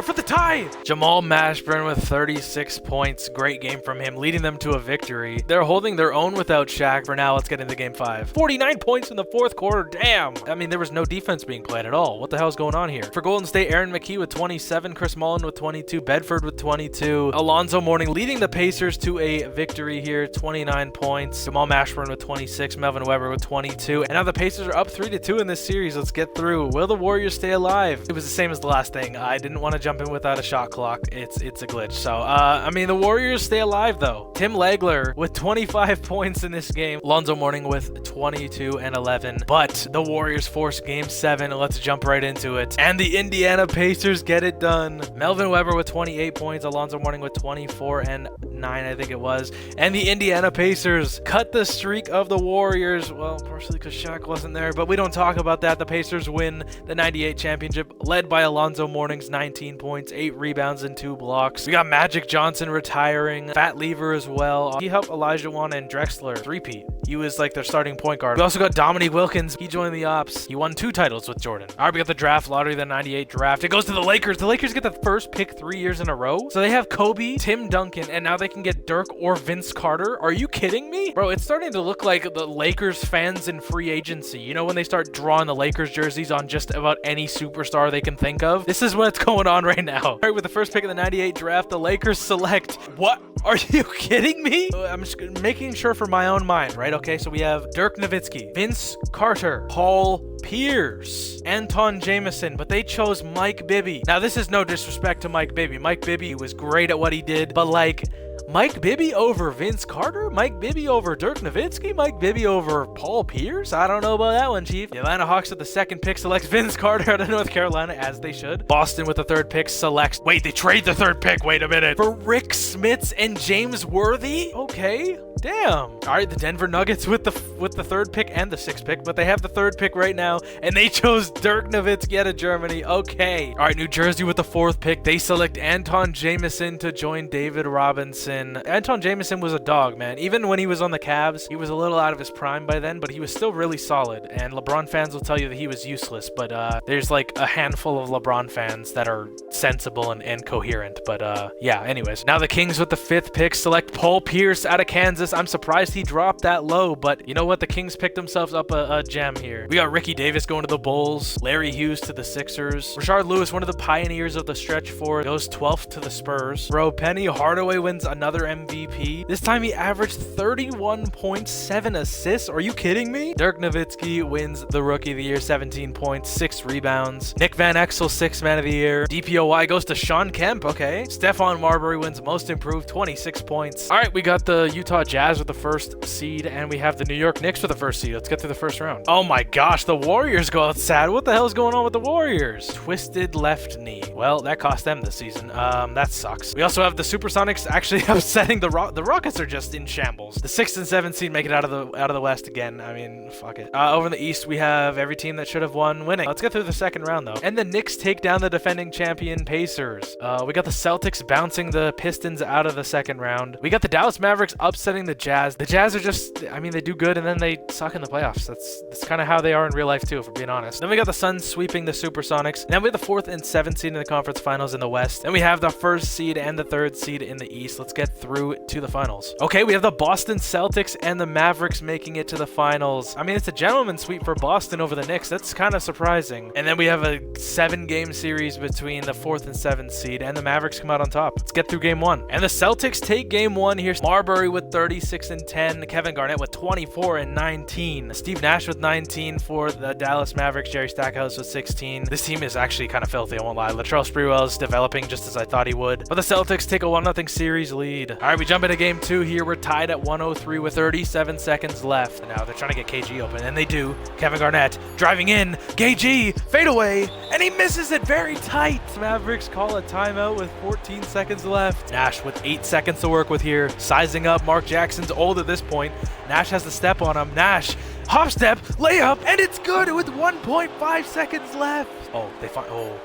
For the tie. Jamal Mashburn with 36 points. Great game from him, leading them to a victory. They're holding their own without Shaq. For now, let's get into game 5. 49 points in the fourth quarter. Damn. I mean, there was no defense being played at all. What the hell's going on here? For Golden State, Aaron McKee with 27. Chris Mullen with 22. Bedford with 22. Alonzo Mourning leading the Pacers to a victory here. 29 points. Jamal Mashburn with 26. Melvin Weber with 22. And now the Pacers are up 3-2 in this series. Let's get through. Will the Warriors stay alive? It was the same as the last thing. I didn't want to jump in without a shot clock. It's a glitch. So I mean, the Warriors stay alive though. Tim Legler with 25 points in this game. Alonzo Mourning with 22 and 11. But the Warriors force game 7. Let's jump right into it. And the Indiana Pacers get it done. Melvin Weber with 28 points. Alonzo Mourning with 24 and 9, I think it was. And the Indiana Pacers cut the streak of the Warriors. Well, partially because Shaq wasn't there, but we don't talk about that. The Pacers win the 98 championship, led by Alonzo Mourning's 19 points, 8 rebounds, and 2 blocks. We got Magic Johnson retiring, Fat Lever as well. He helped Olajuwon and Drexler three-peat. He was like their starting point guard. We also got Dominique Wilkins. He joined the Ops. He won 2 titles with Jordan. All right, we got the draft lottery, the 98 draft. It goes to the Lakers. The Lakers get the first pick 3 years in a row. So they have Kobe, Tim Duncan, and now they can get Dirk or Vince Carter. Are you kidding me? Bro, it's starting to look like the Lakers fans in free agency. You know when they start drawing the Lakers jerseys on just about any superstar they can think of? This is what's going on right now. All right, with the first pick of the 98 draft, the Lakers select... What? Are you kidding me? I'm just making sure for my own mind, right? Okay, so we have Dirk Nowitzki, Vince Carter, Paul Pierce, Anton Jameson, but they chose Mike Bibby. Now, this is no disrespect to Mike Bibby. Mike Bibby was great at what he did, but like... Mike Bibby over Vince Carter? Mike Bibby over Dirk Nowitzki? Mike Bibby over Paul Pierce? I don't know about that one, Chief. The Atlanta Hawks with the second pick selects Vince Carter out of North Carolina, as they should. Boston with the third pick selects... Wait, they trade the third pick. Wait a minute. For Rick Smits and James Worthy? Okay. Damn. All right, the Denver Nuggets with the third pick and the sixth pick, but they have the third pick right now, and they chose Dirk Nowitzki out of Germany. Okay. All right, New Jersey with the fourth pick. They select Anton Jameson to join David Robinson. Anton Jameson was a dog, man. Even when he was on the Cavs, he was a little out of his prime by then, but he was still really solid. And LeBron fans will tell you that he was useless, but there's like a handful of LeBron fans that are sensible and coherent. But yeah, anyways. Now the Kings with the fifth pick select Paul Pierce out of Kansas. I'm surprised he dropped that low, but you know what? The Kings picked themselves up a gem here. We got Ricky Davis going to the Bulls, Larry Hughes to the Sixers, Rashard Lewis, one of the pioneers of the stretch four, goes 12th to the Spurs. Bro, Penny Hardaway wins another MVP. This time he averaged 31.7 assists. Are you kidding me? Dirk Nowitzki wins the Rookie of the Year, 17 points, 6 rebounds. Nick Van Exel, 6th Man of the Year. DPOY goes to Sean Kemp. Okay. Stephon Marbury wins Most Improved, 26 points. All right, we got the Utah Jazz with the first seed, and we have the New York Knicks with the first seed. Let's get through the first round. Oh my gosh, the Warriors go out sad. What the hell is going on with the Warriors? Twisted left knee. Well, that cost them the season. That sucks. We also have the Supersonics actually upsetting the Rockets are just in shambles. The 6th and 7th seed make it out of the West again. I mean, fuck it. Over in the East, we have every team that should have won winning. Let's get through the second round though. And the Knicks take down the defending champion Pacers. We got the Celtics bouncing the Pistons out of the second round. We got the Dallas Mavericks upsetting the Jazz. The Jazz are just, I mean, they do good and then they suck in the playoffs. That's kind of how they are in real life too, if we're being honest. Then we got the Suns sweeping the Supersonics. Then we have the 4th and 7th seed in the conference finals in the West. Then we have the 1st seed and the 3rd seed in the East. Let's get get through to the finals. Okay, we have the Boston Celtics and the Mavericks making it to the finals. I mean, it's a gentleman's sweep for Boston over the Knicks. That's kind of surprising. And then we have a 7-game series between the 4th and 7th seed, and the Mavericks come out on top. Let's get through game 1. And the Celtics take game 1 here. Marbury with 36 and 10, Kevin Garnett with 24 and 19, Steve Nash with 19 for the Dallas Mavericks, Jerry Stackhouse with 16. This team is actually kind of filthy, I won't lie. Latrell Sprewell is developing just as I thought he would. But the Celtics take a 1-0 series lead. All right, we jump into game 2 here. We're tied at 103 with 37 seconds left. Now they're trying to get KG open, and they do. Kevin Garnett driving in. KG, fade away, and he misses it very tight. Mavericks call a timeout with 14 seconds left. Nash with 8 seconds to work with here. Sizing up. Mark Jackson's old at this point. Nash has the step on him. Nash, hop step, layup, and it's good with 1.5 seconds left. Oh, they find. Oh.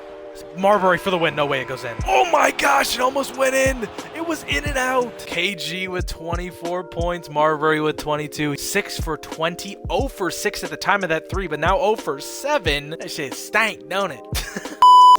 Marbury for the win. No way it goes in. Oh my gosh, it almost went in. It was in and out. KG with 24 points. Marbury with 22. 6 for 20. 0 for 6 at the time of that 3, but now 0 for 7. That shit stank, don't it?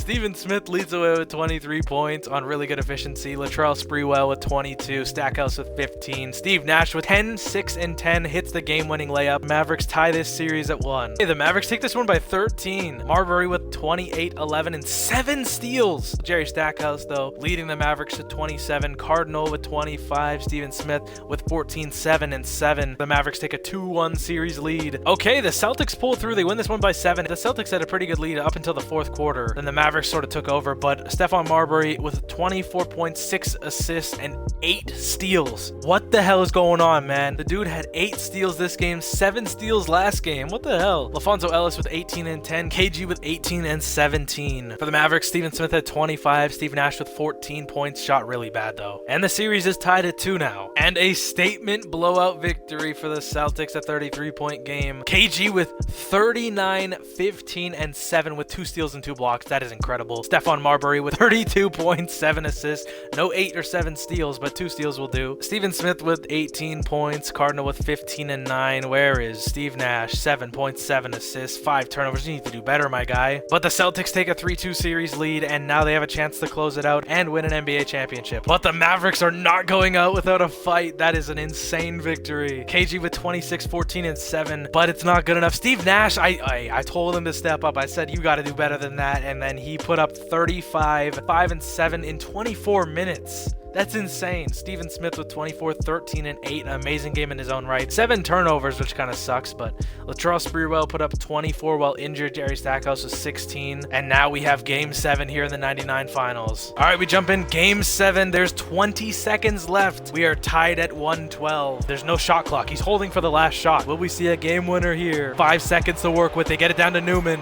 Stephen Smith leads the way with 23 points on really good efficiency. Latrell Sprewell with 22. Stackhouse with 15. Steve Nash with 10, 6, and 10 hits the game-winning layup. Mavericks tie this series at 1. Hey, the Mavericks take this one by 13. Marbury with 28, 11, and 7 steals. Jerry Stackhouse, though, leading the Mavericks to 27. Cardinal with 25. Stephen Smith with 14, 7, and 7. The Mavericks take a 2-1 series lead. Okay, the Celtics pull through. They win this one by 7. The Celtics had a pretty good lead up until the 4th quarter. Then the Mavericks sort of took over, but Stephon Marbury with 24.6 assists and 8 steals. What the hell is going on, man? The dude had 8 steals this game, 7 steals last game. What the hell? LaFonso Ellis with 18 and 10, KG with 18 and 17. For the Mavericks, Stephen Smith had 25, Steve Nash with 14 points, shot really bad though. And the series is tied at 2 now. And a statement blowout victory for the Celtics, a 33-point game. KG with 39, 15, and 7 with 2 steals and 2 blocks. That is incredible. Stephon Marbury with 32 points, 7 assists. No 8 or 7 steals, but 2 steals will do. Stephen Smith with 18 points. Cardinal with 15 and 9. Where is Steve Nash? 7 points, 7 assists, 5 turnovers. You need to do better, my guy. But the Celtics take a 3-2 series lead, and now they have a chance to close it out and win an NBA championship. But the Mavericks are not going out without a fight. That is an insane victory. KG with 26, 14, and 7, but it's not good enough. Steve Nash, I told him to step up. I said, you got to do better than that, and then he put up 35, 5, and 7 in 24 minutes. That's insane. Stephen Smith with 24, 13, and 8. An amazing game in his own right. 7 turnovers, which kind of sucks, but Latrell Sprewell put up 24 while injured. Jerry Stackhouse was 16. And now we have Game 7 here in the 99 finals. All right, we jump in. Game 7. There's 20 seconds left. We are tied at 112. There's no shot clock. He's holding for the last shot. Will we see a game winner here? 5 seconds to work with. They get it down to Newman.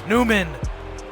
Newman.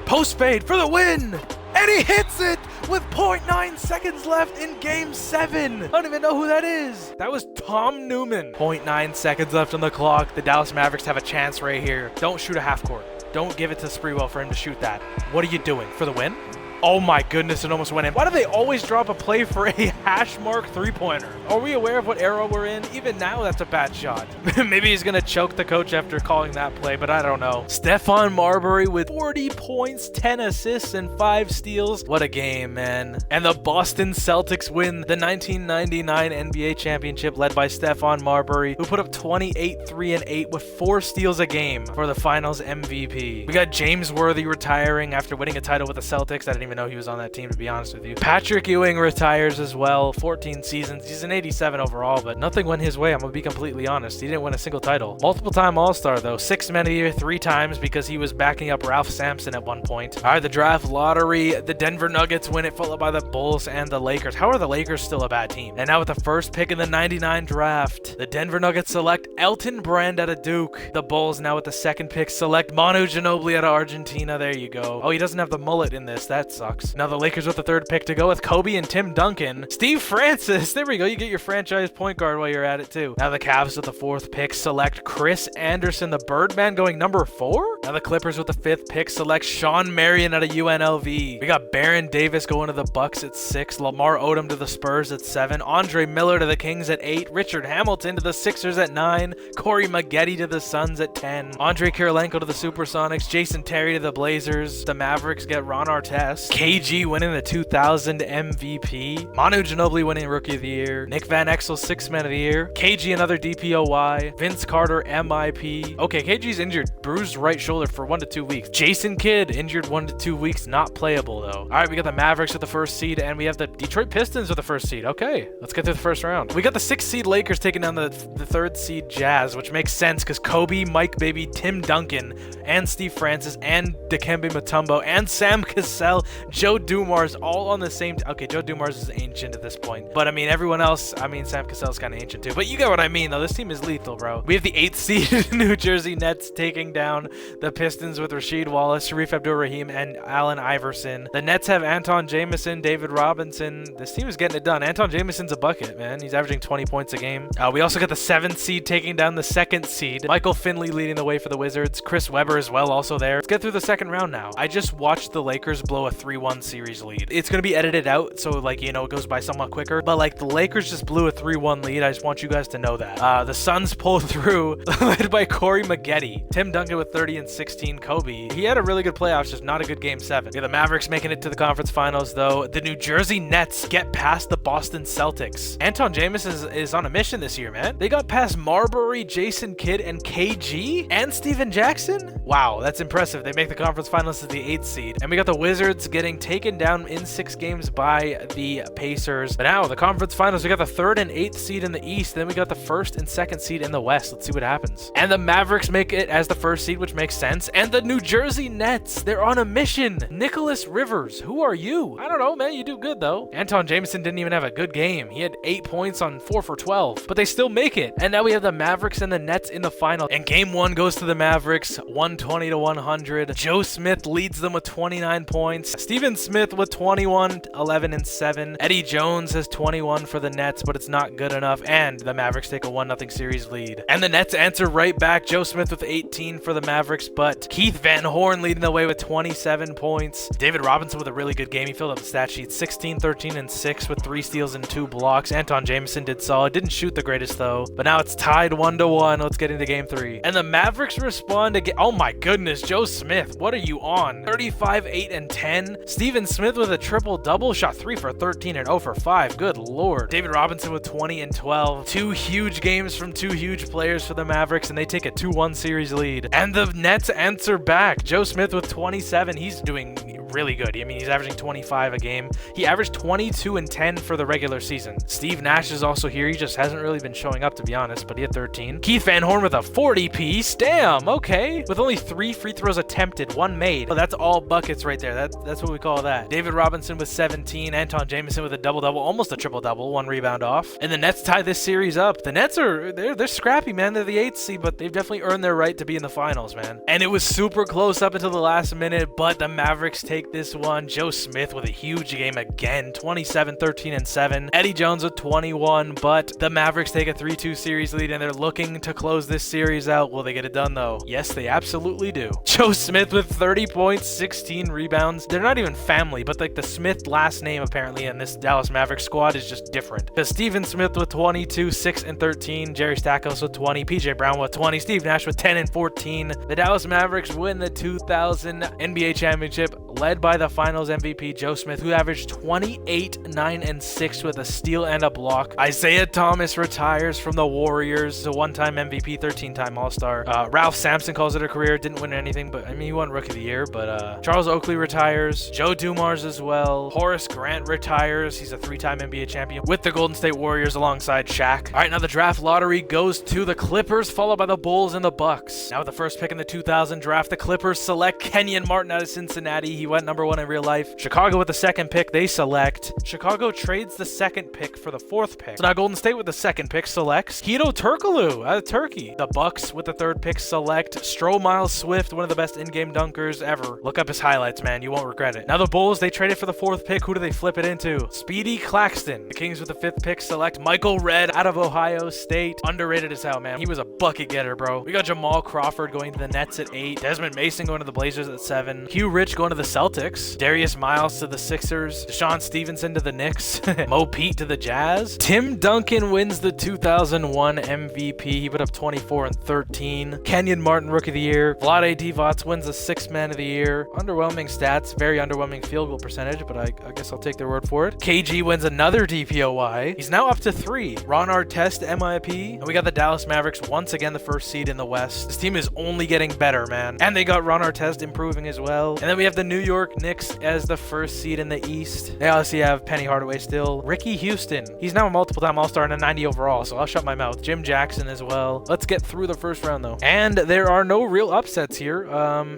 Post fade for the win. And he hits it with 0.9 seconds left in Game 7. I don't even know who that is. That was Tom Newman. 0.9 seconds left on the clock. The Dallas Mavericks have a chance right here. Don't shoot a half court. Don't give it to Sprewell for him to shoot that. What are you doing? For the win? Oh my goodness, it almost went in. Why do they always drop a play for a hash mark 3-pointer? Are we aware of what era we're in? Even now, that's a bad shot. Maybe he's going to choke the coach after calling that play, but I don't know. Stephon Marbury with 40 points, 10 assists, and 5 steals. What a game, man. And the Boston Celtics win the 1999 NBA championship led by Stephon Marbury, who put up 28, 3, and 8 with 4 steals a game for the finals MVP. We got James Worthy retiring after winning a title with the Celtics. I didn't even know he was on that team, to be honest with you. Patrick Ewing retires as well. 14 seasons. He's an 87 overall, but nothing went his way. I'm gonna be completely honest. He didn't win a single title. Multiple-time All-Star, though. 6 Man of the Year 3 times because he was backing up Ralph Sampson at one point. All right, the draft lottery. The Denver Nuggets win it, followed by the Bulls and the Lakers. How are the Lakers still a bad team? And now with the first pick in the 99 draft, the Denver Nuggets select Elton Brand out of Duke. The Bulls now with the second pick select Manu Ginobili out of Argentina. There you go. Oh, he doesn't have the mullet in this. That sucks. Now the Lakers with the third pick to go with Kobe and Tim Duncan. Steve Francis. There we go. You get your franchise point guard while you're at it too. Now the Cavs with the fourth pick select Chris Anderson, the Birdman, going number 4. Now the Clippers with the 5th pick select Sean Marion out of UNLV. We got Baron Davis going to the Bucks at 6, Lamar Odom to the Spurs at 7, Andre Miller to the Kings at 8, Richard Hamilton to the Sixers at 9, Corey Maggette to the Suns at 10, Andre Kirilenko to the Supersonics, Jason Terry to the Blazers. The Mavericks get Ron Artest, KG winning the 2000 MVP, Manu Ginobili winning Rookie of the Year, Nick Van Exel 6th Man of the Year, KG another DPOY, Vince Carter MIP. Okay, KG's injured, bruised right shoulder for 1 to 2 weeks. Jason Kidd injured 1 to 2 weeks, not playable though. All right, we got the Mavericks with the 1st seed, and we have the Detroit Pistons with the 1st seed. Okay, let's get to the 1st round. We got the 6th seed Lakers taking down the 3rd seed Jazz, which makes sense because Kobe, Mike Bibby, Tim Duncan, and Steve Francis, and Dikembe Mutombo, and Sam Cassell, Joe Dumars, all on the same okay, Joe Dumars is ancient at this point, but I mean everyone else, I mean Sam Cassell's kind of ancient too, but you get what I mean though. This team is lethal, bro. We have the 8th seed New Jersey Nets taking down the Pistons with Rasheed Wallace, Sharif Abdul-Rahim, and Allen Iverson. The Nets have Anton Jameson, David Robinson. This team is getting it done. Anton Jameson's a bucket, man. He's averaging 20 points a game. We also got the 7th seed taking down the 2nd seed. Michael Finley leading the way for the Wizards. Chris Webber as well, also there. Let's get through the 2nd round now. I just watched the Lakers blow a 3-1 series lead. It's going to be edited out, so like, you know, it goes by somewhat quicker, but like the Lakers just blew a 3-1 lead. I just want you guys to know that. The Suns pulled through, led by Corey Maggette. Tim Duncan with 30 and 16. Kobe, he had a really good playoffs, just not a good game 7. Yeah, the Mavericks making it to the conference finals though. The New Jersey Nets get past the Boston Celtics. Anton Jameson is on a mission this year, man. They got past Marbury, Jason Kidd, and KG, and Steven Jackson. Wow, that's impressive. They make the conference finals as the 8th seed. And we got the Wizards getting taken down in 6 games by the Pacers. But now the conference finals, we got the 3rd and 8th seed in the East. Then we got the 1st and 2nd seed in the West. Let's see what happens. And the Mavericks make it as the 1st seed, which makes sense. And the New Jersey Nets, they're on a mission. Nicholas Rivers, who are you? I don't know, man. You do good though. Anton Jameson didn't even have a good game. He had 8 points on 4 for 12, but they still make it. And now we have the Mavericks and the Nets in the final. And game 1 goes to the Mavericks, 120 to 100. Joe Smith leads them with 29 points. Stephen Smith with 21, 11 and 7. Eddie Jones has 21 for the Nets, but it's not good enough. And the Mavericks take a 1-0 series lead. And the Nets answer right back. Joe Smith with 18 for the Mavericks, but Keith Van Horn leading the way with 27 points. David Robinson with a really good game. He filled up the stat sheet, 16, 13, and 6 with 3 steals and 2 blocks. Anton Jameson did solid. Didn't shoot the greatest though, but now it's tied 1-1. Let's get into game 3. And the Mavericks respond again. Oh my goodness, Joe Smith, what are you on? 35, 8, and 10. Steven Smith with a triple-double, shot 3 for 13 and 0 for 5. Good lord. David Robinson with 20 and 12. 2 huge games from 2 huge players for the Mavericks, and they take a 2-1 series lead. And the Nets answer back. Joe Smith with 27. He's doing really good. I mean, he's averaging 25 a game. He averaged 22 and 10 for the regular season. Steve Nash is also here. He just hasn't really been showing up, to be honest, but he had 13. Keith Van Horn with a 40-piece. Damn, okay. With only 3 free throws attempted, 1 made. Oh, that's all buckets right there. That's what we call that. David Robinson with 17. Anton Jameson with a double-double, almost a triple-double, 1 rebound off. And the Nets tie this series up. The Nets they're scrappy, man. They're the 8th seed, but they've definitely earned their right to be in the finals, man. And it was super close up until the last minute, but the Mavericks take this one. Joe Smith with a huge game again, 27, 13, and 7. Eddie Jones with 21, but the Mavericks take a 3-2 series lead, and they're looking to close this series out. Will they get it done, though? Yes, they absolutely do. Joe Smith with 30 points, 16 rebounds. They're not even family, but like the Smith last name apparently in this Dallas Mavericks squad is just different. Because Stephen Smith with 22, 6 and 13. Jerry Stackhouse with 20. PJ Brown with 20. Steve Nash with 10 and 14. The Dallas Mavericks win the 2000 NBA championship, led by the finals MVP Joe Smith, who averaged 28, 9, and 6 with a steal and a block. Isaiah Thomas retires from the Warriors, a 1-time MVP, 13-time All-Star. Ralph Sampson calls it a career, didn't win anything, but I mean, he won Rookie of the Year. But Charles Oakley retires. Joe Dumars as well. Horace Grant retires. He's a 3-time NBA champion with the Golden State Warriors alongside Shaq. All right, now the draft lottery goes to the Clippers, followed by the Bulls and the Bucks. Now with the first pick in the 2000 draft, the Clippers select Kenyon Martin out of Cincinnati. he went number 1 in real life. Chicago with the 2nd pick, they select. Chicago trades the 2nd pick for the 4th pick. So now Golden State with the 2nd pick selects Hedo Turkoglu out of Turkey. The Bucks with the 3rd pick select Miles Swift, one of the best in-game dunkers ever. Look up his highlights, man. You won't regret it. Now the Bulls, they traded for the 4th pick. Who do they flip it into? Speedy Claxton. The Kings with the 5th pick select Michael Redd out of Ohio State. Underrated as hell, man. He was a bucket getter, bro. We got Jamal Crawford going to the Nets at 8. Desmond Mason going to the Blazers at 7. Hugh Rich going to the Celtics. Darius Miles to the Sixers. Deshaun Stevenson to the Knicks. Mo Pete to the Jazz. Tim Duncan wins the 2001 MVP. He put up 24 and 13. Kenyon Martin, Rookie of the Year. Vlade Divac wins the 6th Man of the Year. Underwhelming stats. Very underwhelming field goal percentage, but I guess I'll take their word for it. KG wins another DPOY. He's now up to 3. Ron Artest MIP. And we got the Dallas Mavericks, once again the 1st seed in the West. This team is only getting better, man. And they got Ron Artest improving as well. And then we have the New York Knicks as the 1st seed in the East. They obviously have Penny Hardaway still. Ricky Houston. He's now a multiple-time All-Star and a 90 overall, so I'll shut my mouth. Jim Jackson as well. Let's get through the 1st round, though. And there are no real upsets here.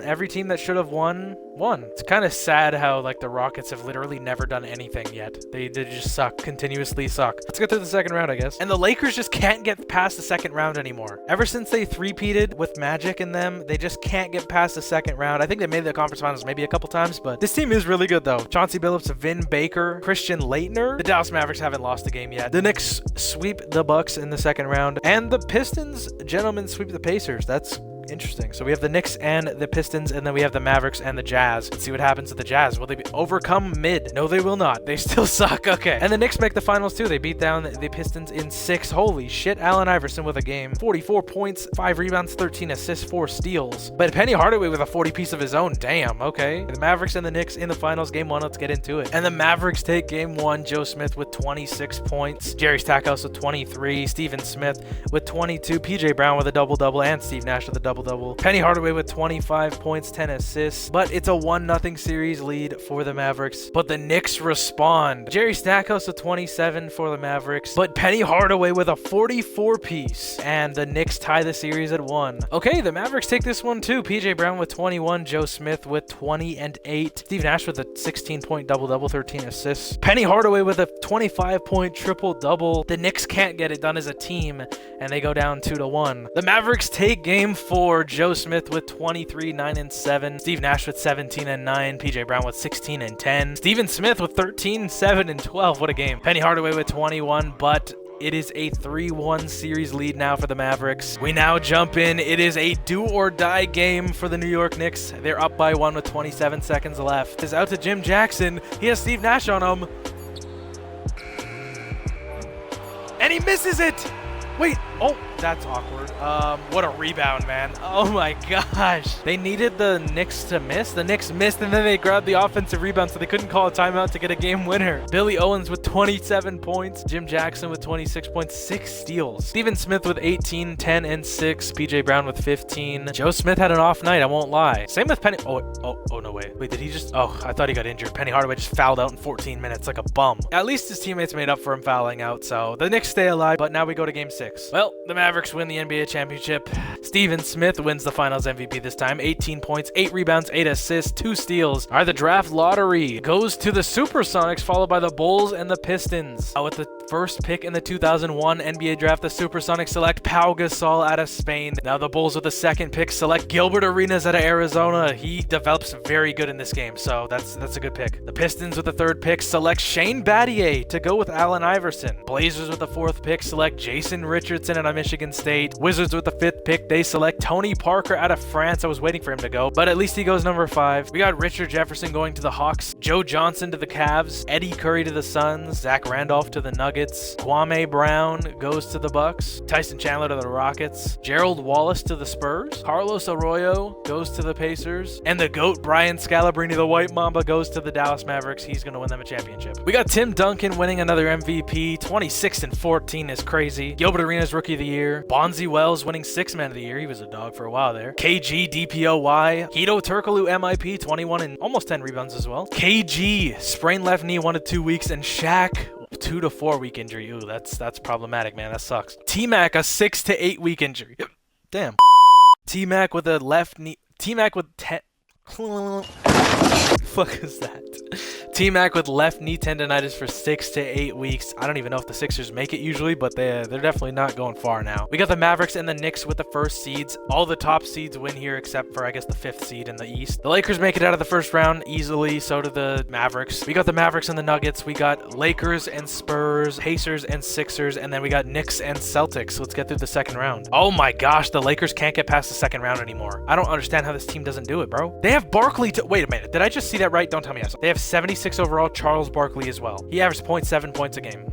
Every team that should have won. It's kind of sad how like the Rockets have literally never done anything yet. They just suck, continuously suck. Let's get through the 2nd round, I guess. And the Lakers just can't get past the 2nd round anymore. Ever since they three-peated with Magic in them, they just can't get past the 2nd round. I think they made the conference finals maybe a couple times, but this team is really good though. Chauncey Billups, Vin Baker, Christian Laettner. The Dallas Mavericks haven't lost a game yet. The Knicks sweep the Bucks in the 2nd round, and the Pistons, gentlemen, sweep the Pacers. That's interesting. So we have the Knicks and the Pistons, and then we have the Mavericks and the Jazz. Let's see what happens to the Jazz. Will they overcome mid? No, they will not. They still suck. Okay. And the Knicks make the finals too. They beat down the Pistons in 6. Holy shit. Allen Iverson with a game. 44 points, 5 rebounds, 13 assists, 4 steals. But Penny Hardaway with a 40 piece of his own. Damn. Okay. The Mavericks and the Knicks in the finals. Game 1. Let's get into it. And the Mavericks take game 1. Joe Smith with 26 points. Jerry Stackhouse with 23. Stephen Smith with 22. PJ Brown with a double-double, and Steve Nash with a double-double. Penny Hardaway with 25 points, 10 assists. But it's a 1-0 series lead for the Mavericks. But the Knicks respond. Jerry Stackhouse with 27 for the Mavericks. But Penny Hardaway with a 44 piece. And the Knicks tie the series at 1. Okay, the Mavericks take this one too. PJ Brown with 21. Joe Smith with 20 and 8. Steve Nash with a 16-point double-double, 13 assists. Penny Hardaway with a 25-point triple-double. The Knicks can't get it done as a team, and they go down 2-1. The Mavericks take game 4. Joe Smith with 23, 9 and 7. Steve Nash with 17 and 9. PJ Brown with 16 and 10. Steven Smith with 13, 7 and 12. What a game. Penny Hardaway with 21, but it is a 3-1 series lead now for the Mavericks. We now jump in. It is a do-or-die game for the New York Knicks. They're up by 1 with 27 seconds left. It's out to Jim Jackson. He has Steve Nash on him. And he misses it. Wait. Oh, that's awkward. What a rebound, man. Oh my gosh. They needed the Knicks to miss. The Knicks missed, and then they grabbed the offensive rebound, so they couldn't call a timeout to get a game winner. Billy Owens with 27 points. Jim Jackson with 26 points, 6 steals. Stephen Smith with 18, 10 and 6. PJ Brown with 15. Joe Smith had an off night, I won't lie. Same with Penny. Oh, no way. Wait, did he just? Oh, I thought he got injured. Penny Hardaway just fouled out in 14 minutes like a bum. At least his teammates made up for him fouling out, so the Knicks stay alive, but now we go to game 6. Well, the Mavericks win the NBA championship. Stephen Smith wins the finals MVP this time. 18 points, 8 rebounds, 8 assists, 2 steals. All right, the draft lottery goes to the Supersonics, followed by the Bulls and the Pistons. With the first pick in the 2001 NBA draft, the Supersonics select Pau Gasol out of Spain. Now the Bulls with the 2nd pick select Gilbert Arenas out of Arizona. He develops very good in this game, so that's a good pick. The Pistons with the 3rd pick select Shane Battier to go with Allen Iverson. Blazers with the 4th pick select Jason Richardson out of Michigan State. Wizards with the 5th pick, they select Tony Parker out of France. I was waiting for him to go, but at least he goes number 5. We got Richard Jefferson going to the Hawks, Joe Johnson to the Cavs, Eddie Curry to the Suns, Zach Randolph to the Nuggets, Kwame Brown goes to the Bucks, Tyson Chandler to the Rockets, Gerald Wallace to the Spurs, Carlos Arroyo goes to the Pacers, and the GOAT Brian Scalabrine, the White Mamba, goes to the Dallas Mavericks. He's going to win them a championship. We got Tim Duncan winning another MVP. 26 and 14 is crazy. Gilbert Arenas Rookie of the Year. Bonzi Wells winning 6th Man of the Year. He was a dog for a while there. KG DPOY. Hedo Turkoglu MIP, 21 and almost 10 rebounds as well. KG sprained left knee 1 to 2 weeks, and Shaq 2 to 4 week injury. Ooh, that's problematic, man. That sucks. T-Mac a 6 to 8 week injury. Damn. T-Mac with a left knee. T-Mac with 10. Fuck is that? T-Mac with left knee tendonitis for 6 to 8 weeks. I don't even know if the Sixers make it usually, but they're definitely not going far now. We got the Mavericks and the Knicks with the first seeds. All the top seeds win here except for, I guess, the 5th seed in the East. The Lakers make it out of the first round easily. So do the Mavericks. We got the Mavericks and the Nuggets. We got Lakers and Spurs, Pacers and Sixers, and then we got Knicks and Celtics. Let's get through the second round. Oh my gosh, the Lakers can't get past the second round anymore. I don't understand how this team doesn't do it, bro. They have Barkley to... Wait a minute. Did I just see that right? Don't tell me yes. They have 76 overall Charles Barkley as well. He averaged 0.7 points a game.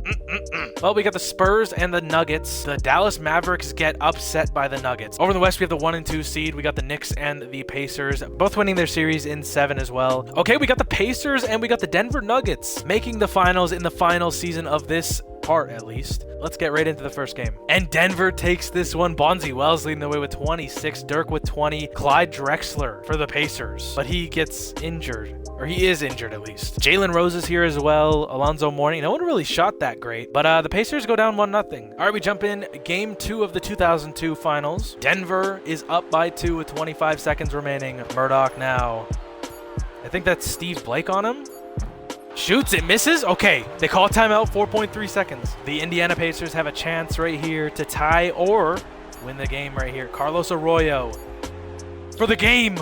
Well, we got the Spurs and the Nuggets. The Dallas Mavericks get upset by the Nuggets. Over in the West, we have the 1 and 2 seed. We got the Knicks and the Pacers, both winning their series in 7 as well. Okay, we got the Pacers and we got the Denver Nuggets making the finals in the final season of this part, at least. Let's get right into the first game. And Denver takes this one. Bonzi Wells leading the way with 26. Dirk with 20. Clyde Drexler for the Pacers. But he gets injured. Or he is injured, at least. Jalen Rose is here as well. Alonzo Mourning. No one really shot that great. But the Pacers go down 1-0. All right, we jump in. Game 2 of the 2002 finals. Denver is up by 2 with 25 seconds remaining. Murdoch now. I think that's Steve Blake on him. Shoots, it misses. Okay, they call timeout, 4.3 seconds. The Indiana Pacers have a chance right here to tie or win the game right here. Carlos Arroyo for the game.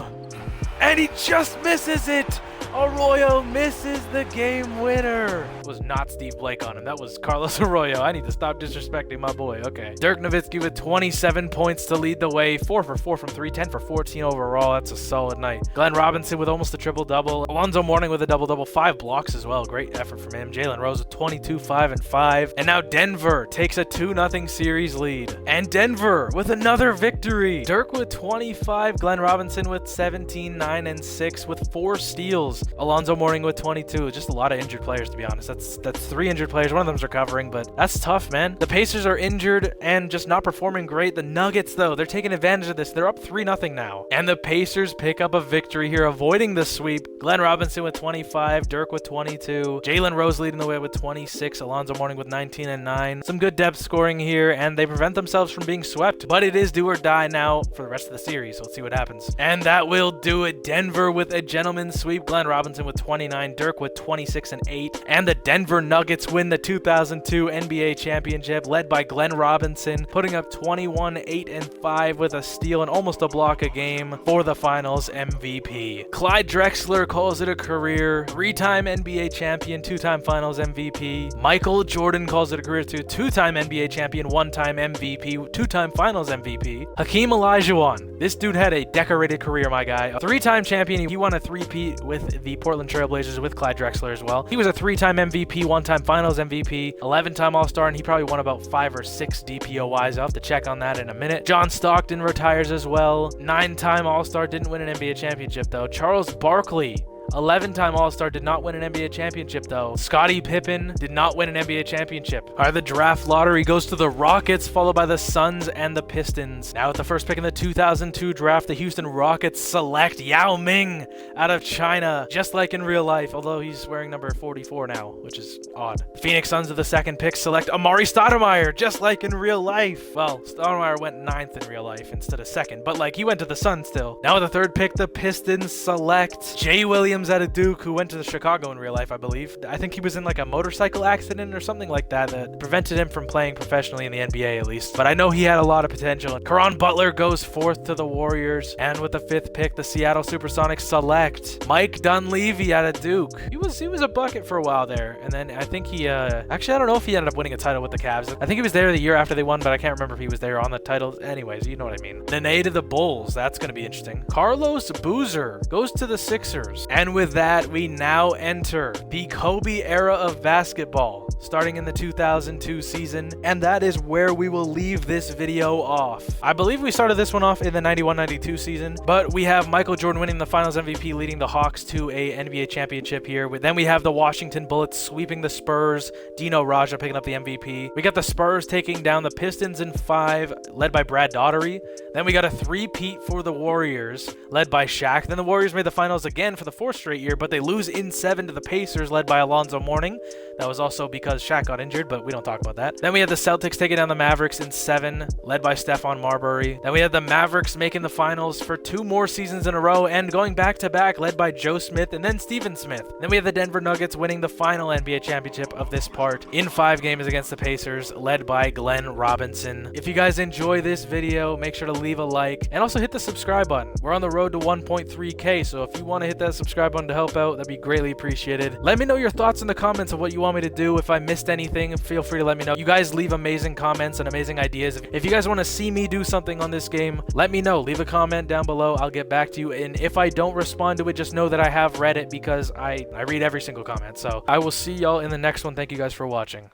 And he just misses it. Arroyo misses the game winner. It was not Steve Blake on him. That was Carlos Arroyo. I need to stop disrespecting my boy. Okay. Dirk Nowitzki with 27 points to lead the way. 4 for 4 from 3, 10 for 14 overall. That's a solid night. Glenn Robinson with almost a triple-double. Alonzo Mourning with a double-double. 5 blocks as well. Great effort from him. Jalen Rose with 22, 5, and 5. And now Denver takes a 2-0 series lead. And Denver with another victory. Dirk with 25. Glenn Robinson with 17, 9, and 6 with 4 steals. Alonzo Mourning with 22. Just a lot of injured players, to be honest. That's 3 injured players. One of them's recovering, but that's tough, man. The Pacers are injured and just not performing great. The Nuggets, though, they're taking advantage of this. They're up 3-0 now. And the Pacers pick up a victory here, avoiding the sweep. Glenn Robinson with 25. Dirk with 22. Jalen Rose leading the way with 26. Alonzo Mourning with 19 and 9. Some good depth scoring here, and they prevent themselves from being swept. But it is do or die now for the rest of the series. So let's see what happens. And that will do it. Denver with a gentleman's sweep. Glenn Robinson with 29, Dirk with 26 and 8, and the Denver Nuggets win the 2002 NBA championship, led by Glenn Robinson, putting up 21, 8, and 5 with a steal and almost a block a game for the finals MVP. Clyde Drexler calls it a career, 3-time NBA champion, 2-time finals MVP. Michael Jordan calls it a career too, 2-time NBA champion, 1-time MVP, 2-time finals MVP. Hakeem Olajuwon, this dude had a decorated career, my guy. A 3-time champion, he won a 3-peat with the Portland Trailblazers with Clyde Drexler as well. He was a 3-time MVP, 1-time finals MVP, 11-time All-Star, and he probably won about 5 or 6 DPOYs. I'll have to check on that in a minute. John Stockton retires as well. 9-time All-Star, didn't win an NBA championship though. Charles Barkley, 11-time All-Star, did not win an NBA championship, though. Scottie Pippen did not win an NBA championship. All right, the draft lottery goes to the Rockets, followed by the Suns and the Pistons. Now, with the first pick in the 2002 draft, the Houston Rockets select Yao Ming out of China, just like in real life, although he's wearing number 44 now, which is odd. The Phoenix Suns of the second pick select Amari Stoudemire, just like in real life. Well, Stoudemire went 9th in real life instead of 2nd, but, like, he went to the Suns still. Now, with the third pick, the Pistons select Jay Williams out of Duke, who went to the Chicago in real life, I believe. I think he was in like a motorcycle accident or something like that prevented him from playing professionally in the NBA at least. But I know he had a lot of potential. Caron Butler goes 4th to the Warriors. And with the 5th pick, the Seattle Supersonics select Mike Dunleavy out of Duke. He was a bucket for a while there. And then I think he, actually I don't know if he ended up winning a title with the Cavs. I think he was there the year after they won, but I can't remember if he was there on the title. Anyways, you know what I mean. Nene to the Bulls. That's going to be interesting. Carlos Boozer goes to the Sixers. And with that, we now enter the Kobe era of basketball, starting in the 2002 season, and that is where we will leave this video off. I believe we started this one off in the 91-92 season, but we have Michael Jordan winning the Finals MVP, leading the Hawks to a NBA championship here. Then we have the Washington Bullets sweeping the Spurs, Dino Raja picking up the MVP. We got the Spurs taking down the Pistons in 5, led by Brad Daugherty. Then we got a 3-peat for the Warriors, led by Shaq. Then the Warriors made the finals again for the 4th straight year, but they lose in 7 to the Pacers, led by Alonzo Mourning. That was also because Shaq got injured, but we don't talk about that. Then we had the Celtics taking down the Mavericks in 7, led by Stephon Marbury. Then we had the Mavericks making the finals for 2 more seasons in a row and going back-to-back, led by Joe Smith and then Stephen Smith. Then we have the Denver Nuggets winning the final NBA championship of this part in 5 games against the Pacers, led by Glenn Robinson. If you guys enjoy this video, make sure to leave a like and also hit the subscribe button. We're on the road to 1.3K, so if you want to hit that subscribe button to help out, that'd be greatly appreciated. Let me know your thoughts in the comments of what you want me to do. If I missed anything, feel free to let me know. You guys leave amazing comments and amazing ideas. If you guys want to see me do something on this game, let me know. Leave a comment down below. I'll get back to you. And if I don't respond to it, just know that I have read it because I read every single comment. So I will see y'all in the next one. Thank you guys for watching.